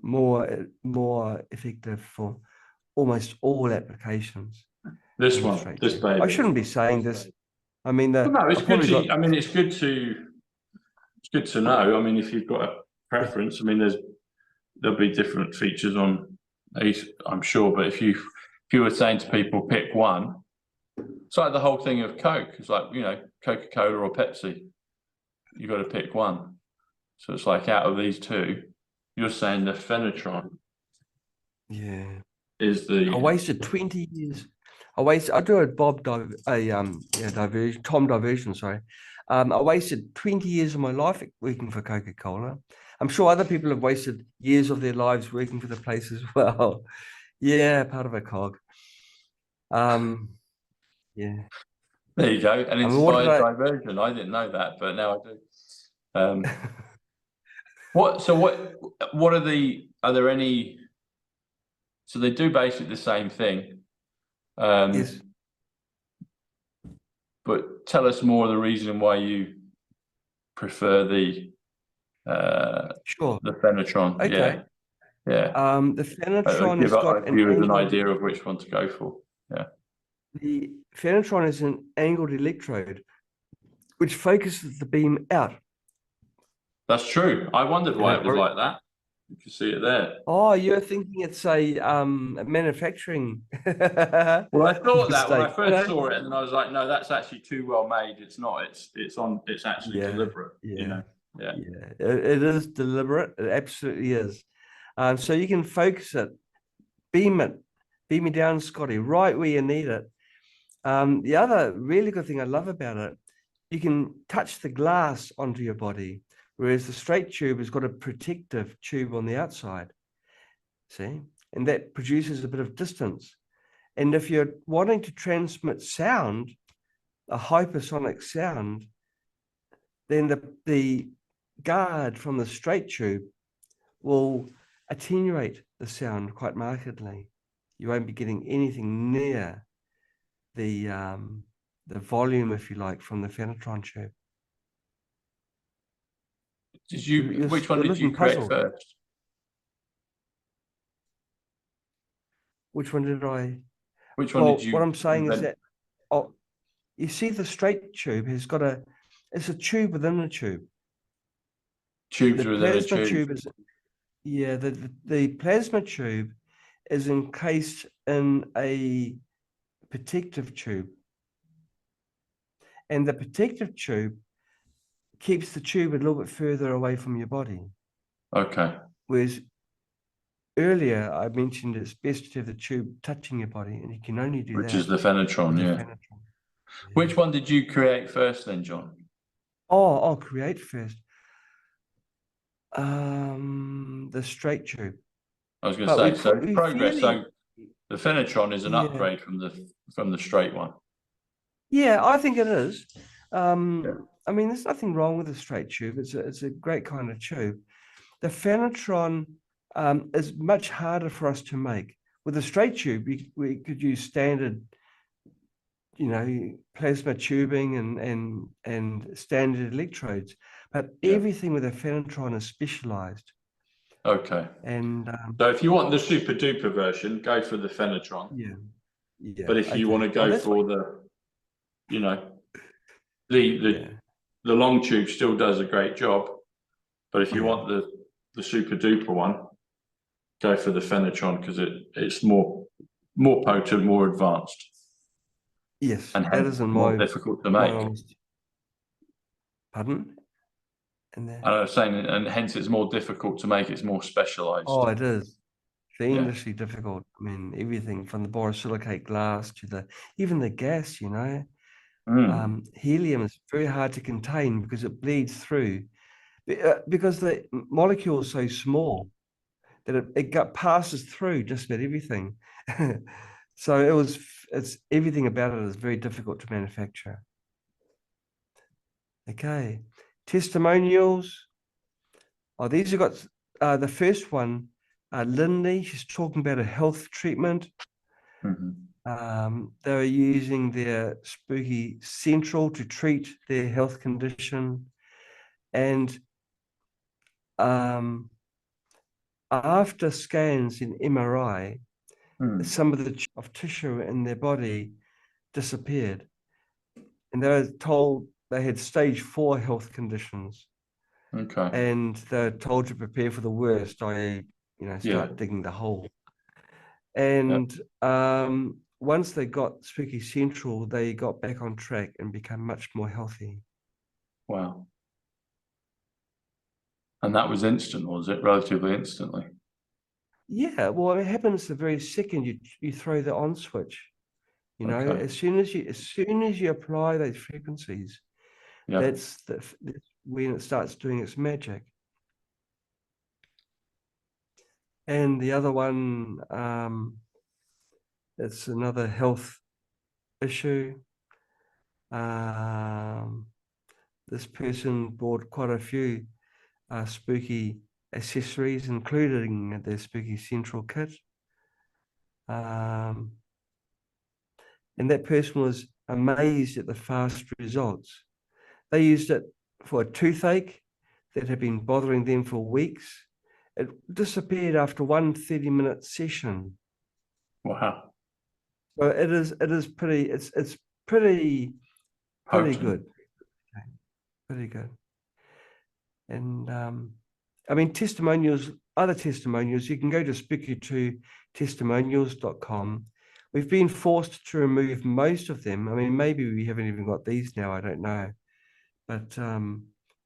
more effective for almost all applications. This one, this baby. I shouldn't be saying this. I mean, no, it's good to. I mean, it's good to know. I mean, if you've got a preference, I mean, there'll be different features on these, I'm sure. But if you were saying to people, pick one, it's like the whole thing of Coke. It's like, you know, Coca-Cola or Pepsi. You've got to pick one. So it's like, out of these two, you're saying the PHANOTRON. Yeah. Is the... I wasted 20 years. I do a Tom diversion, sorry. I wasted 20 years of my life working for Coca-Cola. I'm sure other people have wasted years of their lives working for the place as well. Yeah, part of a cog. Yeah. There you go, an inspired diversion. I didn't know that, but now I do. What are there any? So they do basically the same thing. Yes. But tell us more of the reason why you prefer the PHANOTRON. Okay. Yeah. The PHANOTRON has got an idea of which one to go for. Yeah. The PHANOTRON is an angled electrode, which focuses the beam out. That's true. I wondered why it was like that. You can see it there. Oh, you're thinking it's a manufacturing Well, I thought that when I mistake. first saw it, and then I was like, no, that's actually too well made. It's not. It's actually Yeah, deliberate. You yeah, know. Yeah. yeah. It is deliberate. It absolutely is. So you can focus it, beam it, beam it down, Scotty, right where you need it. The other really good thing I love about it, you can touch the glass onto your body, whereas the straight tube has got a protective tube on the outside. See, and that produces a bit of distance. And if you're wanting to transmit sound, a hypersonic sound, then the guard from the straight tube will attenuate the sound quite markedly. You won't be getting anything near the volume, if you like, from the PHANOTRON tube. Which one did you create first? Which one did I? Which one did you? What I'm saying invent? is that, you see, the straight tube has got it's a tube within a tube. Tubes The within a plasma tube. tube is, yeah, the plasma tube is encased in a protective tube. And the protective tube keeps the tube a little bit further away from your body. Okay. Whereas earlier I mentioned it's best to have the tube touching your body, and you can only do that. Which is the PHANOTRON, yeah. Yeah. Which one did you create first then, John? Oh, I'll create first. The straight tube. I was going to say, so progress. So the PHANOTRON is an Yeah. upgrade from the straight one. Yeah, I think it is. Yeah. I mean, there's nothing wrong with the straight tube. It's a great kind of tube. The PHANOTRON is much harder for us to make. With a straight tube, we could use standard, you know, plasma tubing and standard electrodes, but everything with a PHANOTRON is specialized. Okay. And so if you want the super duper version, go for the PHANOTRON. yeah. Yeah. But if you want to go for the, you know, the long tube still does a great job. But if you want the super duper one, go for the PHANOTRON because it's more potent, more advanced. Yes, and that is more difficult to make. Pardon? I was saying, and hence it's more difficult to make. It's more specialized. Oh, it is fiendishly difficult. I mean, everything from the borosilicate glass to even the gas, you know. Helium is very hard to contain because it bleeds through, because the molecule is so small that it passes through just about everything. So it's everything about it is very difficult to manufacture. Okay, testimonials. Oh, these have got the first one, Lindy. She's talking about a health treatment. They were using their spooky central to treat their health condition, and after scans in MRI, some of the tissue in their body disappeared, and they were told they had stage 4 health conditions. Okay. And they're told to prepare for the worst, i.e., start digging the hole. And once they got Spooky Central, they got back on track and became much more healthy. Wow. And that was instant, was it? Relatively instantly? Yeah, well, it happens the very second you throw the on switch. You know, as soon as you apply those frequencies, that's when it starts doing its magic. And the other one, it's another health issue. This person bought quite a few spooky accessories, including their Spooky Central kit. And that person was amazed at the fast results. They used it for a toothache that had been bothering them for weeks. It disappeared after one 30-minute session. Wow. So it's pretty good. pretty good. And I mean, testimonials, other testimonials, you can go to spooky2testimonials.com. We've been forced to remove most of them. I mean, maybe we haven't even got these now, I don't know. But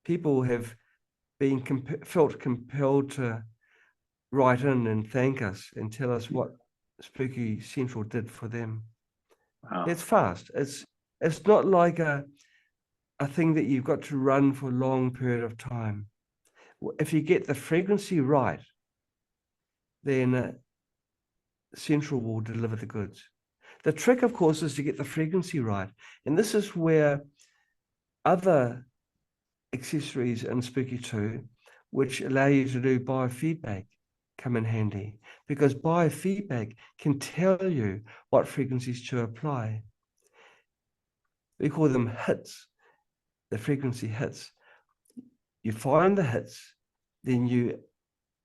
people have been felt compelled to write in and thank us and tell us what Spooky Central did for them. Wow. It's fast. It's not like a thing that you've got to run for a long period of time. If you get the frequency right, then Central will deliver the goods. The trick, of course, is to get the frequency right. And this is where other accessories in Spooky 2, which allow you to do biofeedback, come in handy, because biofeedback can tell you what frequencies to apply. We call them hits, the frequency hits. You find the hits, then you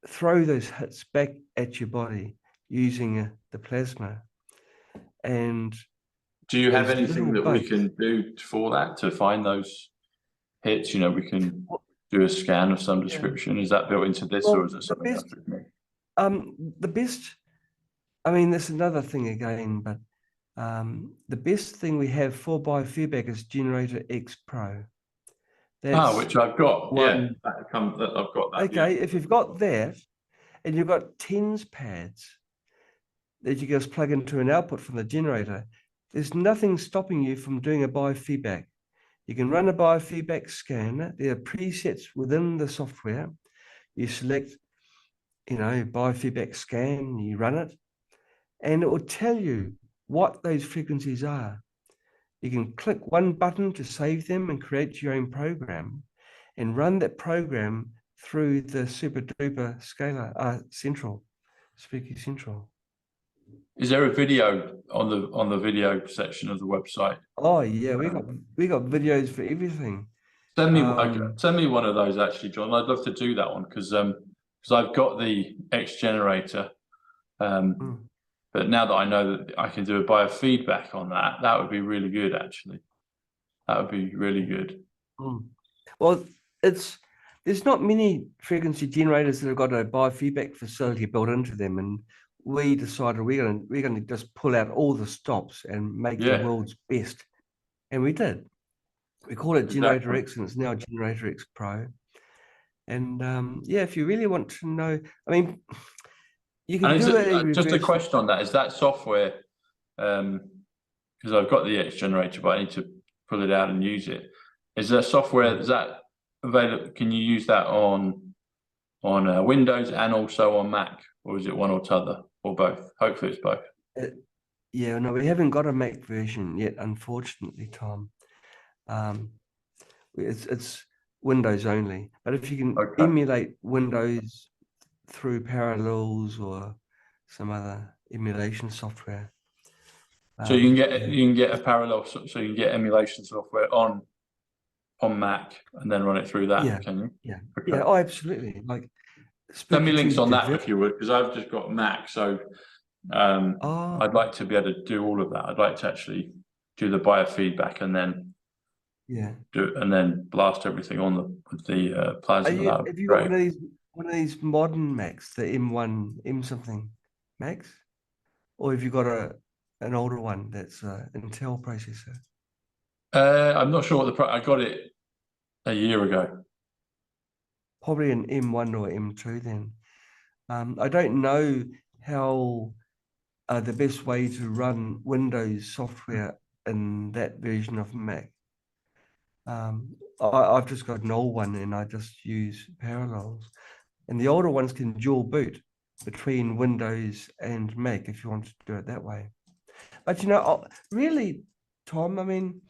throw those hits back at your body using the plasma. And do you have anything that we can do for that, to find those hits? You know, we can do a scan of some description. Is that built into this, or is it something else? The best, I mean, there's another thing again, but the best thing we have for biofeedback is Generator X Pro. That's which I've got. Yeah, I've got that. Okay, yeah. If you've got that, and you've got TENS pads that you just plug into an output from the generator, there's nothing stopping you from doing a biofeedback. You can run a biofeedback scan. There are presets within the software. You select, you know, biofeedback scan, you run it, and it will tell you what those frequencies are. You can click one button to save them and create your own program and run that program through the super duper scaler Central, Spooky Central. Is there a video on the video section of the website? Oh yeah, we got videos for everything. Send me one of those, actually, John. I'd love to do that one, because I've got the X generator, but now that I know that I can do a biofeedback on that, that would be really good, actually. That would be really good. Well, there's not many frequency generators that have got a biofeedback facility built into them, and we decided we're gonna just pull out all the stops and make the world's best, and we did. We call it Generator X, and it's now Generator X Pro. And yeah, if you really want to know, I mean, you can do just a question on that. Is that software, because I've got the X generator, but I need to pull it out and use it. Is there software, is that available? Can you use that on Windows and also on Mac, or is it one or t'other, or both? Hopefully it's both. Yeah, no, we haven't got a Mac version yet, unfortunately, Tom. It's Windows only. But if you can emulate Windows through Parallels or some other emulation software. So you can get a parallel, so you can get emulation software on Mac and then run it through that, can you? Yeah. Yeah, oh, absolutely. Like, send me links on that if you would, because I've just got Mac, so I'd like to be able to do all of that. I'd like to actually do the biofeedback and then blast everything on the plasma. Have you got one of these modern Macs, the M1, M something Macs, or have you got an older one that's an Intel processor? I'm not sure what I got it a year ago. Probably an M1 or M2 then. I don't know how the best way to run Windows software in that version of Mac. I've just got an old one and I just use Parallels. And the older ones can dual boot between Windows and Mac if you want to do it that way. But you know, really, Tom, I mean,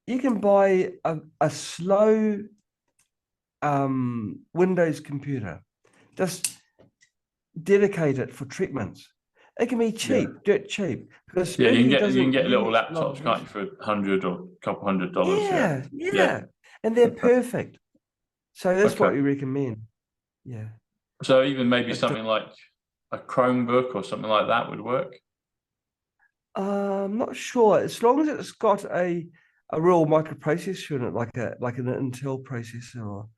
you can buy a slow Windows computer, just dedicate it for treatments. It can be cheap, dirt cheap. Because you can get little laptops, can't you, for $100 or a couple $100? Yeah. And they're perfect. So that's what we recommend. Yeah. So even maybe something like a Chromebook or something like that would work? I'm not sure. As long as it's got a a real microprocessor in it, like an Intel processor or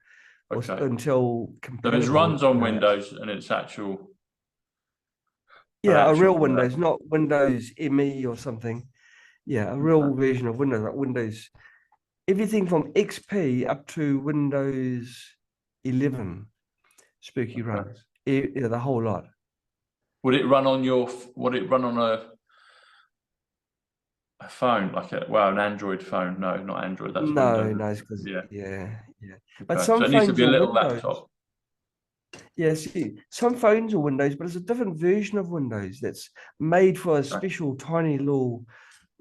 Okay. Intel So compatible. it runs on Windows and it's actual. Yeah, a real Windows, not Windows ME or something. Yeah, a real version of Windows, like Windows, everything from XP up to Windows 11. Spooky runs, yeah, the whole lot. Would it run on would it run on a phone, like an Android phone? No, not Android, that's Windows. No, it's because Yeah. yeah. But Okay. some So it needs to phones be a are little Windows. laptop. Yes, some phones are Windows, but it's a different version of Windows that's made for a special tiny little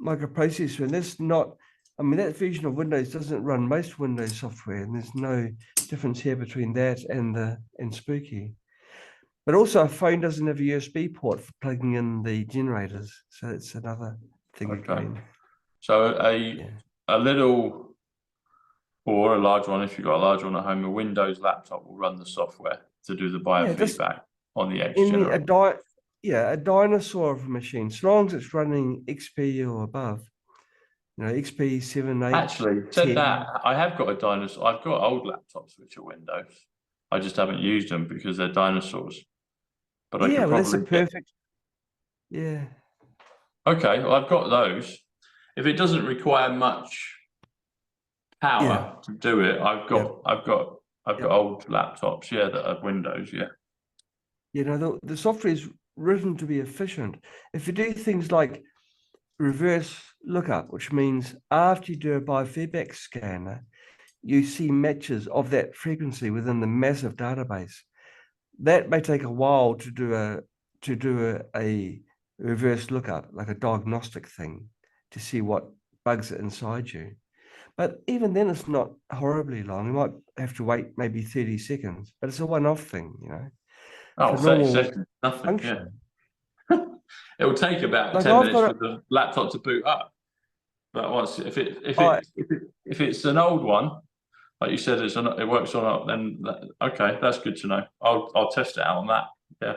microprocessor. And that's not, I mean, that version of Windows doesn't run most Windows software, and there's no difference here between that and Spooky. But also, a phone doesn't have a USB port for plugging in the generators, so it's another thing again. So a little or a large one, if you've got a large one at home, a Windows laptop will run the software to do the biofeedback on the X generator. A dinosaur of a machine, as long as it's running XP or above, XP 7, 8. Actually, said that, I have got a dinosaur. I've got old laptops which are Windows. I just haven't used them because they're dinosaurs. But I could probably that's a perfect. Yeah. Okay, well, I've got those. If it doesn't require much power to do it, I've got old laptops, that are Windows, The software is written to be efficient. If you do things like reverse lookup, which means after you do a biofeedback scanner, you see matches of that frequency within the massive database. That may take a while to do a reverse lookup, like a diagnostic thing, to see what bugs are inside you. But even then, it's not horribly long. You might have to wait maybe 30 seconds, but it's a one-off thing, Oh, for 30 normal seconds, nothing, function. It will take about Like 10 I've minutes got for the laptop to boot up. But once, if it's an old one, like you said, it works on, then okay, that's good to know. I'll test it out on that. Yeah.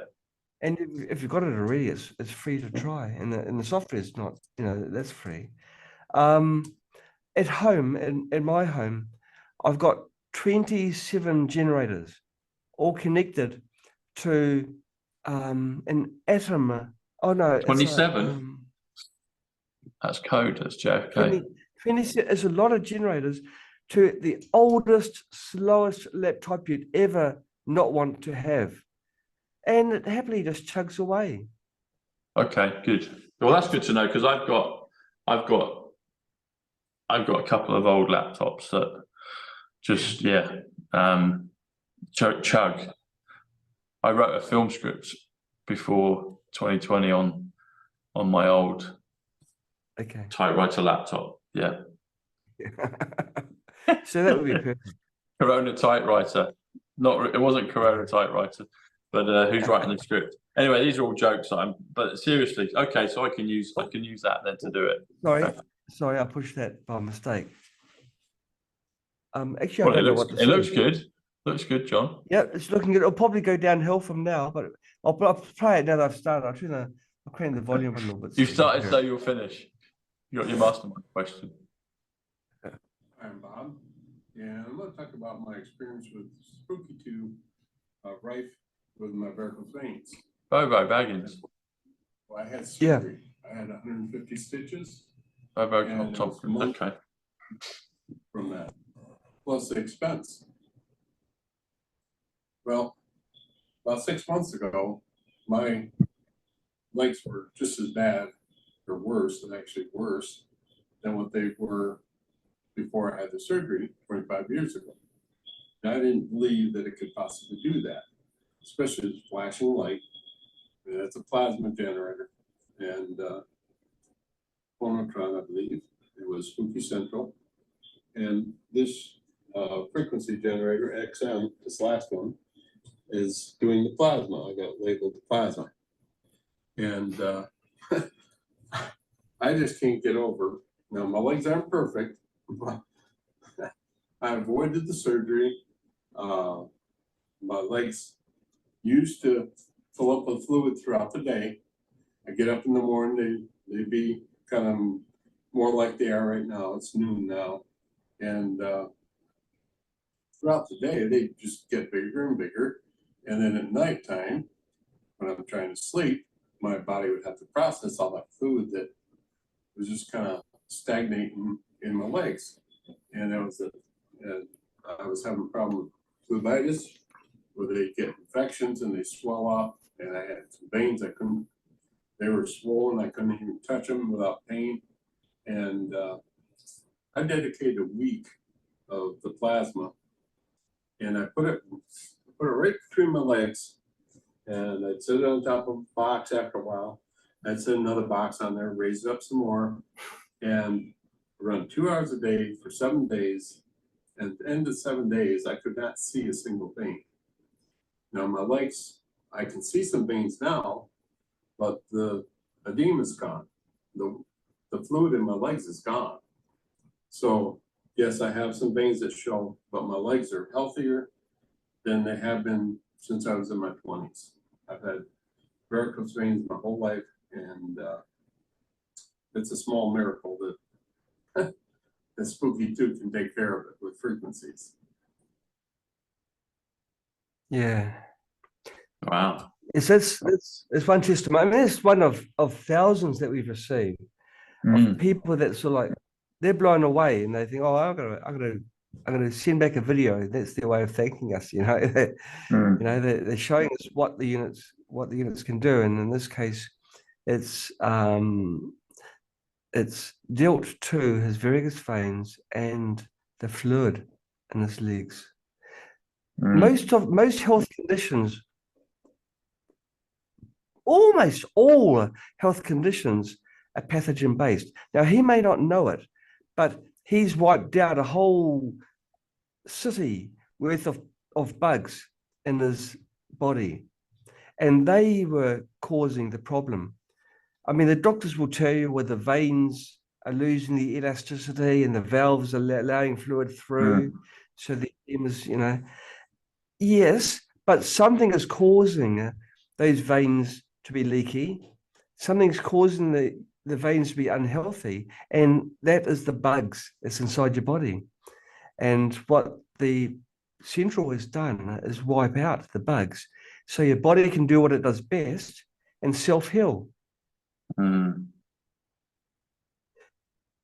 And if you've got it already, it's free to try, and the software is not, that's free. At home, in my home, I've got 27 generators, all connected to an atom. Oh no, 27. That's code. That's JFK. 20 is a lot of generators to the oldest, slowest laptop you'd ever not want to have, and it happily just chugs away. Okay, good. Well, that's good to know because I've got a couple of old laptops that just chug. I wrote a film script before 2020 on my old typewriter laptop. Yeah. So that would be perfect. Corona typewriter. It wasn't Corona typewriter, but who's writing the script? Anyway, these are all jokes. But seriously, okay, so I can use that then to do it. Sorry, I pushed that by mistake. Actually, Well, I don't know what this it looks good. Looks good, John. Yeah, it's looking good. It'll probably go downhill from now, but I'll try it now that I've started. I'll crank the volume a little bit. You've started, so you'll finish. You got your mastermind question. I'm Bob, and I'm going to talk about my experience with Spooky 2, rife with my varicose veins. Bobo Baggins. Well, I had surgery. I had 150 stitches. Bobo Thompson. Okay. From that, plus the expense. Well, about 6 months ago, my legs were just as bad, or worse, and actually worse than what they were before I had the surgery 25 years ago. And I didn't believe that it could possibly do that, especially with flashing light. And it's a plasma generator, and PHANOTRON, I believe. It was Spooky Central. And this frequency generator, XM, this last one, is doing the plasma. I got labeled the plasma. And I just can't get over. Now, my legs aren't perfect, but I avoided the surgery. My legs used to fill up with fluid throughout the day. I get up in the morning, they'd be kind of more like they are right now. It's noon now. And throughout the day, they just get bigger and bigger. And then at nighttime, when I'm trying to sleep, my body would have to process all that food that was just kind of stagnating in my legs. And I was having a problem with fluiditis, where they get infections and they swell up. And I had some veins they were swollen. I couldn't even touch them without pain. And I dedicated a week of the plasma, and I put it right between my legs, and I'd sit it on top of a box. After a while, I'd set another box on there, raise it up some more, and run 2 hours a day for 7 days. And at the end of 7 days, I could not see a single vein. Now my legs, I can see some veins now, but the edema is gone. The fluid in my legs is gone. So yes, I have some veins that show, but my legs are healthier than they have been since I was in my 20s. I've had varicose veins my whole life, and it's a small miracle that the spooky tooth can take care of it with frequencies. Yeah. Wow. It's one testimony. I mean, it's one of thousands that we've received of people that sort of like, they're blown away and they think, oh, I'm gonna send back a video. That's their way of thanking us, you know. You know, they're showing us what the units can do, and in this case, it's dealt to his varicose veins and the fluid in his legs. Most health conditions, almost all health conditions, are pathogen based. Now he may not know it, but he's wiped out a whole city worth of bugs in his body, and they were causing the problem. I mean, the doctors will tell you where the veins are losing the elasticity and the valves are allowing fluid through, so the edemas, you know. Yes, but something is causing those veins to be leaky. Something's causing the veins to be unhealthy, and that is the bugs that's inside your body. And what the central has done is wipe out the bugs, so your body can do what it does best and self-heal. Now,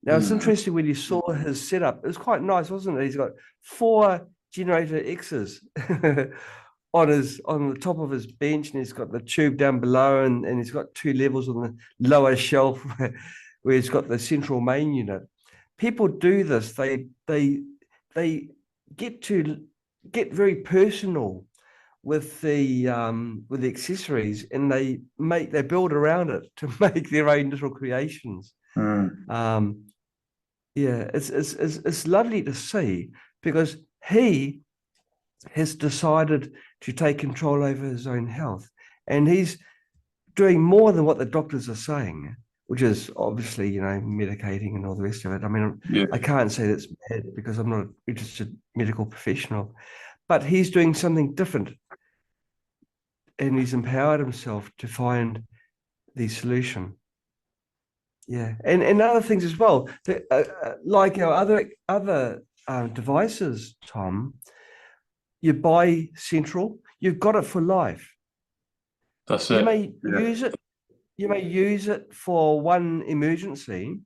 it's interesting when you saw his setup. It was quite nice, wasn't it? He's got 4 generator X's on the top of his bench, and he's got the tube down below, and he's got 2 levels on the lower shelf where he's got the central main unit. People do this. They get very personal with the accessories, and they build around it to make their own little creations. Yeah, it's lovely to see, because he has decided to take control over his own health, and he's doing more than what the doctors are saying, which is obviously, you know, medicating and all the rest of it. I mean, I can't say that's bad because I'm not a registered medical professional, but he's doing something different, and he's empowered himself to find the solution. Yeah, and other things as well, like our other devices, Tom. You buy Central, you've got it for life. That's it. You may use it. You may use it for one emergency,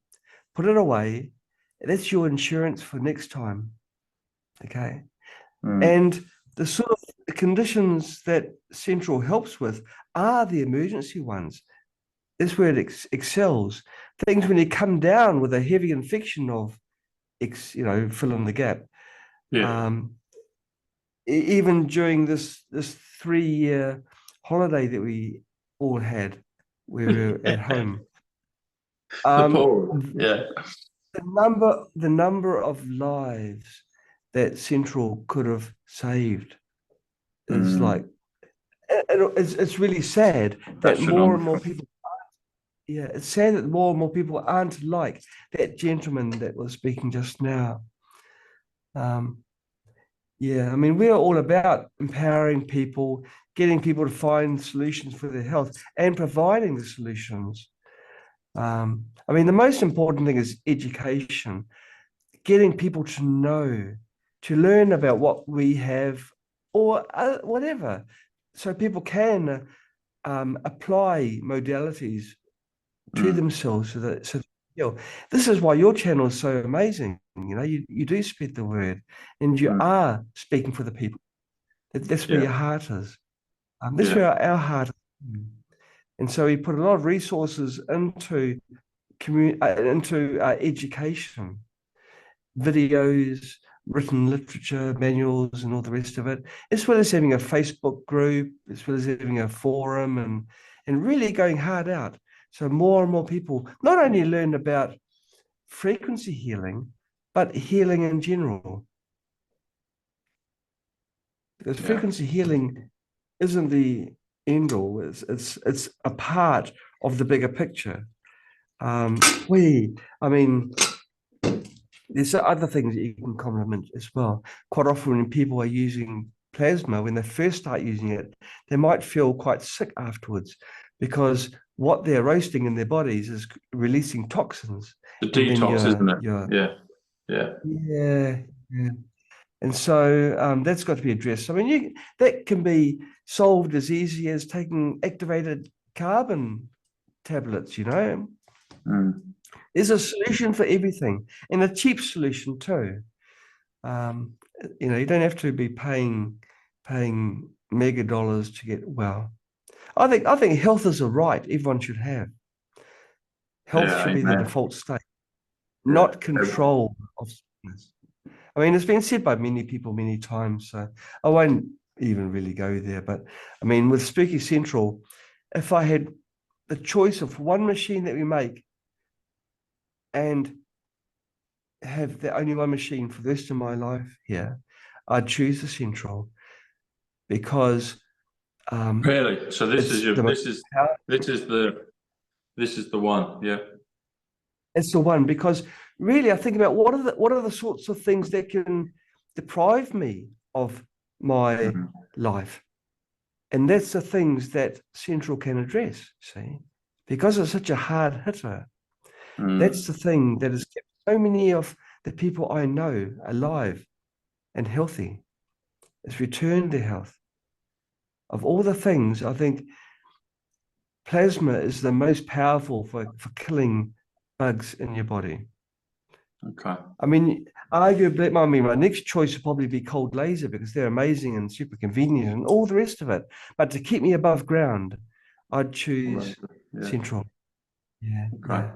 put it away. That's your insurance for next time. Okay, and the sort of conditions that Central helps with are the emergency ones. That's where it excels. Things when you come down with a heavy infection of, fill in the gap. Even during this 3-year holiday that we all had, we were at home. The number of lives that Central could have saved is like, it's really sad that more and more people. Yeah, it's sad that more and more people aren't like that gentleman that was speaking just now. Yeah, I mean, we're all about empowering people, getting people to find solutions for their health, and providing the solutions. I mean, the most important thing is education, getting people to know, to learn about what we have or whatever, so people can apply modalities to themselves so that this is why your channel is so amazing. You know, you do spread the word, and you are speaking for the people. That's where your heart is. That's where our heart is. And so we put a lot of resources into education, videos, written literature, manuals, and all the rest of it, as well as having a Facebook group, as well as having a forum, and really going hard out. So more and more people not only learn about frequency healing, but healing in general. Because frequency healing isn't the end all, it's a part of the bigger picture. I mean, there's other things that you can complement as well. Quite often when people are using plasma, when they first start using it, they might feel quite sick afterwards because what they're roasting in their bodies is releasing toxins. The detox, isn't it? Yeah. And so that's got to be addressed. I mean, that can be solved as easy as taking activated carbon tablets, you know. There's a solution for everything, and a cheap solution too. You know, you don't have to be paying mega dollars to get well. I think health is a right everyone should have. Health should be the default state, not control of sickness. I mean, it's been said by many people many times, so I won't even really go there. But I mean, with Spooky Central, if I had the choice of one machine that we make and have the only one machine for the rest of my life here, I'd choose the Central because really. So this is the one, yeah. It's the one because really I think about what are the sorts of things that can deprive me of my life, and that's the things that Central can address. See, because it's such a hard hitter. That's the thing that has kept so many of the people I know alive and healthy. It's returned their health. Of all the things, I think plasma is the most powerful for killing bugs in your body. Okay. I mean, arguably, my next choice would probably be cold laser because they're amazing and super convenient and all the rest of it. But to keep me above ground, I'd choose Central. Yeah. Okay.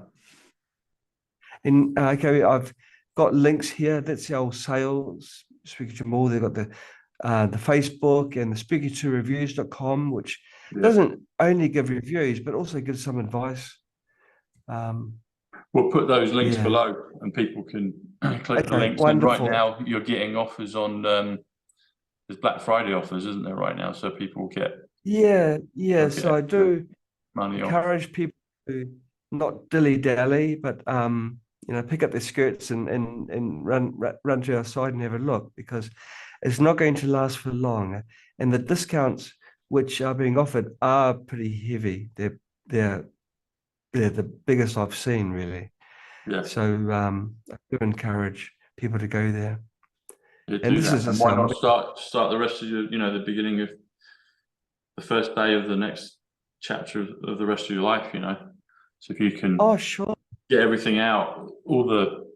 And okay, I've got links here. That's our sales. Speaking to more, they've got the Facebook and the speaker2reviews.com, which doesn't only give reviews but also gives some advice. We'll put those links below, and people can click the links. Wonderful. And right now, you're getting offers on. There's Black Friday offers, isn't there, right now? So people get. So I do money encourage people to not dilly dally, but you know, pick up their skirts and run to our site and have a look, because it's not going to last for long. And the discounts which are being offered are pretty heavy. They're the biggest I've seen, really. Yeah. So I do encourage people to go there. And this is why not start the rest of your, you know, the beginning of the first day of the next chapter of the rest of your life, you know. So if you can get everything out, all the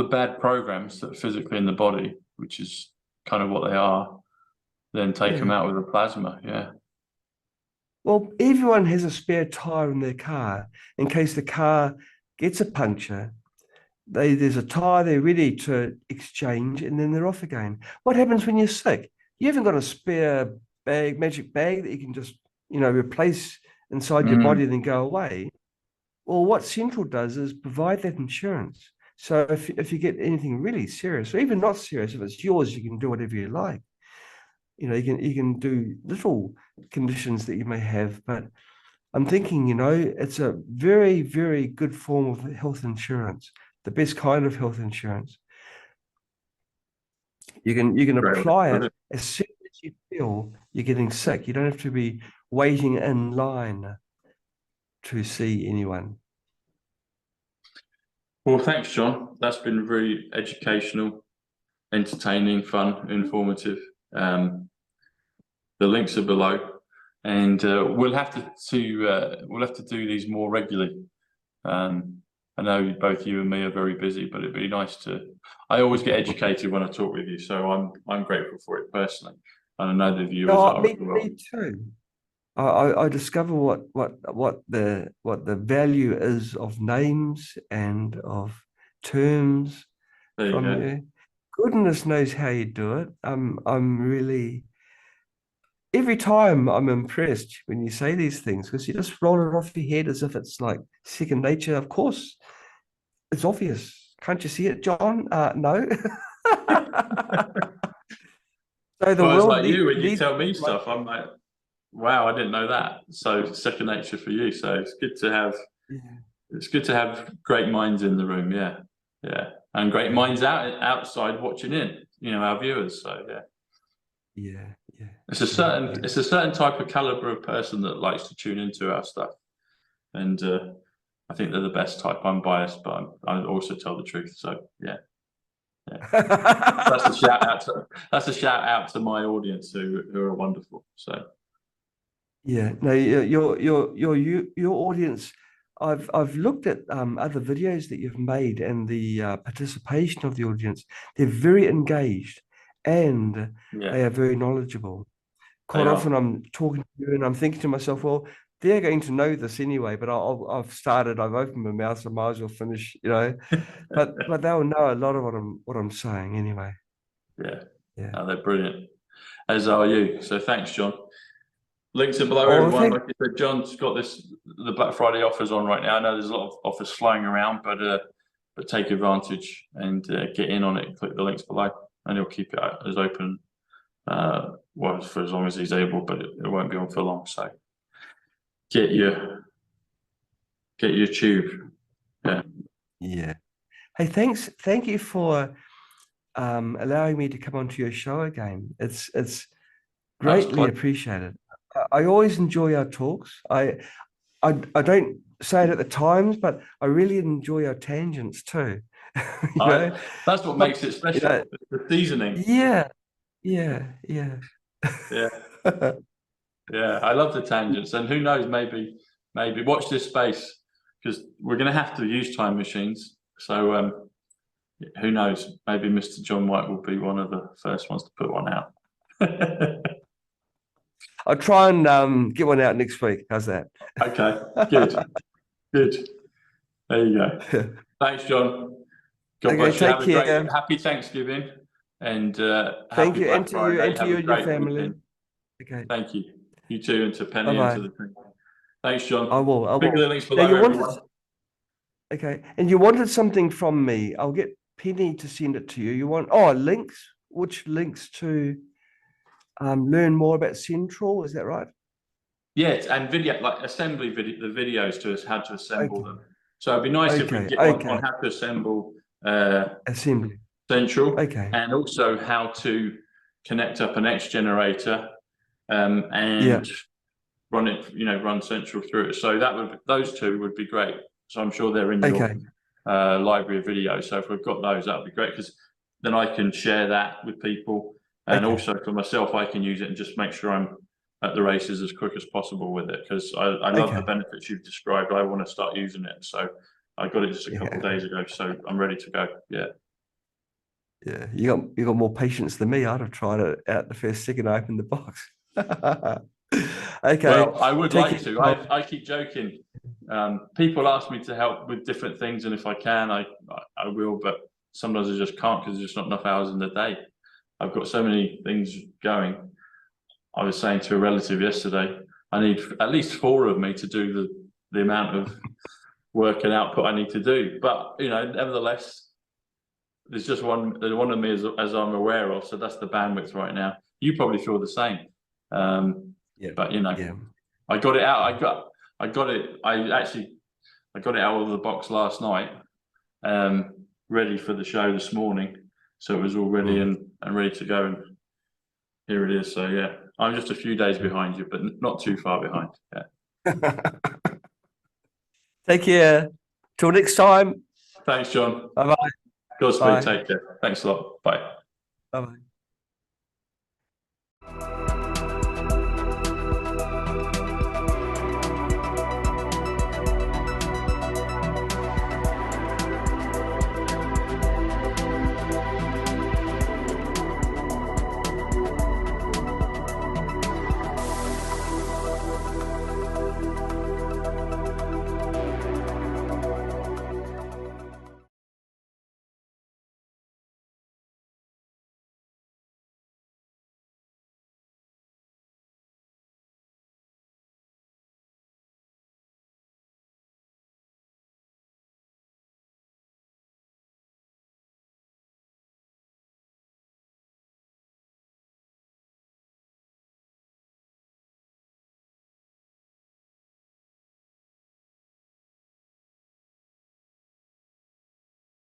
bad programs that are physically in the body, which is kind of what they are, then take them out with the plasma. Well, everyone has a spare tire in their car in case the car gets a puncture. There's a tire they're ready to exchange, and then they're off again. What happens when you're sick? You haven't got a spare magic bag that you can just, you know, replace inside your body and then go away. Well, what Central does is provide that insurance. So if you get anything really serious, or even not serious, if it's yours, you can do whatever you like. You know, you can do little conditions that you may have, but I'm thinking, you know, it's a very, very good form of health insurance, the best kind of health insurance. You can apply it as soon as you feel you're getting sick. You don't have to be waiting in line to see anyone. Well, thanks, John. That's been very educational, entertaining, fun, informative. The links are below, and we'll have to do these more regularly. I know both you and me are very busy, but it'd be nice to. I always get educated when I talk with you, so I'm grateful for it personally, and I know the viewers are as well. Me too. I discover what the value is of names and of terms from you. Goodness knows how you do it. I'm really, every time I'm impressed when you say these things, because you just roll it off your head as if it's like second nature. Of course, it's obvious. Can't you see it, John? No. So the Well, it's world, like you when you tell me stuff, I'm like, wow, I didn't know that. So it's second nature for you. So it's good to have great minds in the room. Yeah, and great minds outside watching in. Our viewers. So yeah. It's a certain type of caliber of person that likes to tune into our stuff, and I think they're the best type. I'm biased, but I also tell the truth. So yeah. That's a shout out to my audience who are wonderful. So yeah, no, your audience. I've looked at other videos that you've made and the participation of the audience. They're very engaged and they are very knowledgeable. Quite often I'm talking to you and I'm thinking to myself, well, they're going to know this anyway, but I've opened my mouth, so I might as well finish, but they'll know a lot of what I'm saying anyway. Yeah. Oh, they're brilliant, as are you. So thanks, John. Links are below, everyone. Like you said, John's got the Black Friday offers on right now. I know there's a lot of offers flying around, but take advantage and get in on it. Click the links below, and he'll keep it as open for as long as he's able, but it won't be on for long. So get your tube. Yeah. Hey, thank you for allowing me to come onto your show again. It's greatly appreciated. I always enjoy our talks. I don't say it at the times, but I really enjoy our tangents too. That's what makes it special. The seasoning. Yeah. Yeah. I love the tangents, and who knows, maybe watch this space, because we're going to have to use time machines. So who knows? Maybe Mr. John White will be one of the first ones to put one out. I'll try and get one out next week. How's that? Okay, good. There you go. Thanks, John. God bless you. Have a great, happy Thanksgiving, and thank you, and to you and your family. Weekend. Okay. Thank you. You too, and to Penny and to the team. Thanks, John. I will. Click the links below, everyone. Okay, and you wanted something from me. I'll get Penny to send it to you. You want links? Which links to learn more about Central? Is that right? Yes, and video, like assembly video, the videos to us how to assemble them. So it'd be nice if we could get on how to assemble assembly Central, and also how to connect up an X generator and run it, run Central through it. So those two would be great. So I'm sure they're in your library of videos. So if we've got those, that would be great, because then I can share that with people, and also for myself, I can use it and just make sure I'm at the races as quick as possible with it, because I love the benefits you've described. I want to start using it. So I got it just a couple of days ago, so I'm ready to go. Yeah, you got more patience than me. I'd have tried it out the first second I opened the box. Well, I would like to. I keep joking. People ask me to help with different things, and if I can, I will. But sometimes I just can't, because there's just not enough hours in the day. I've got so many things going. I was saying to a relative yesterday, I need at least 4 of me to do the amount of work and output I need to do. But nevertheless, there's just one of me as I'm aware of. So that's the bandwidth right now. You probably feel the same. But I got it out. I got it out of the box last night, ready for the show this morning. So it was all ready and ready to go. And Here it is. So yeah, I'm just a few days behind you, but not too far behind. Yeah. Take care. Till next time. Thanks, John. Bye-bye. Godspeed. Bye. Take care. Thanks a lot. Bye. Bye-bye.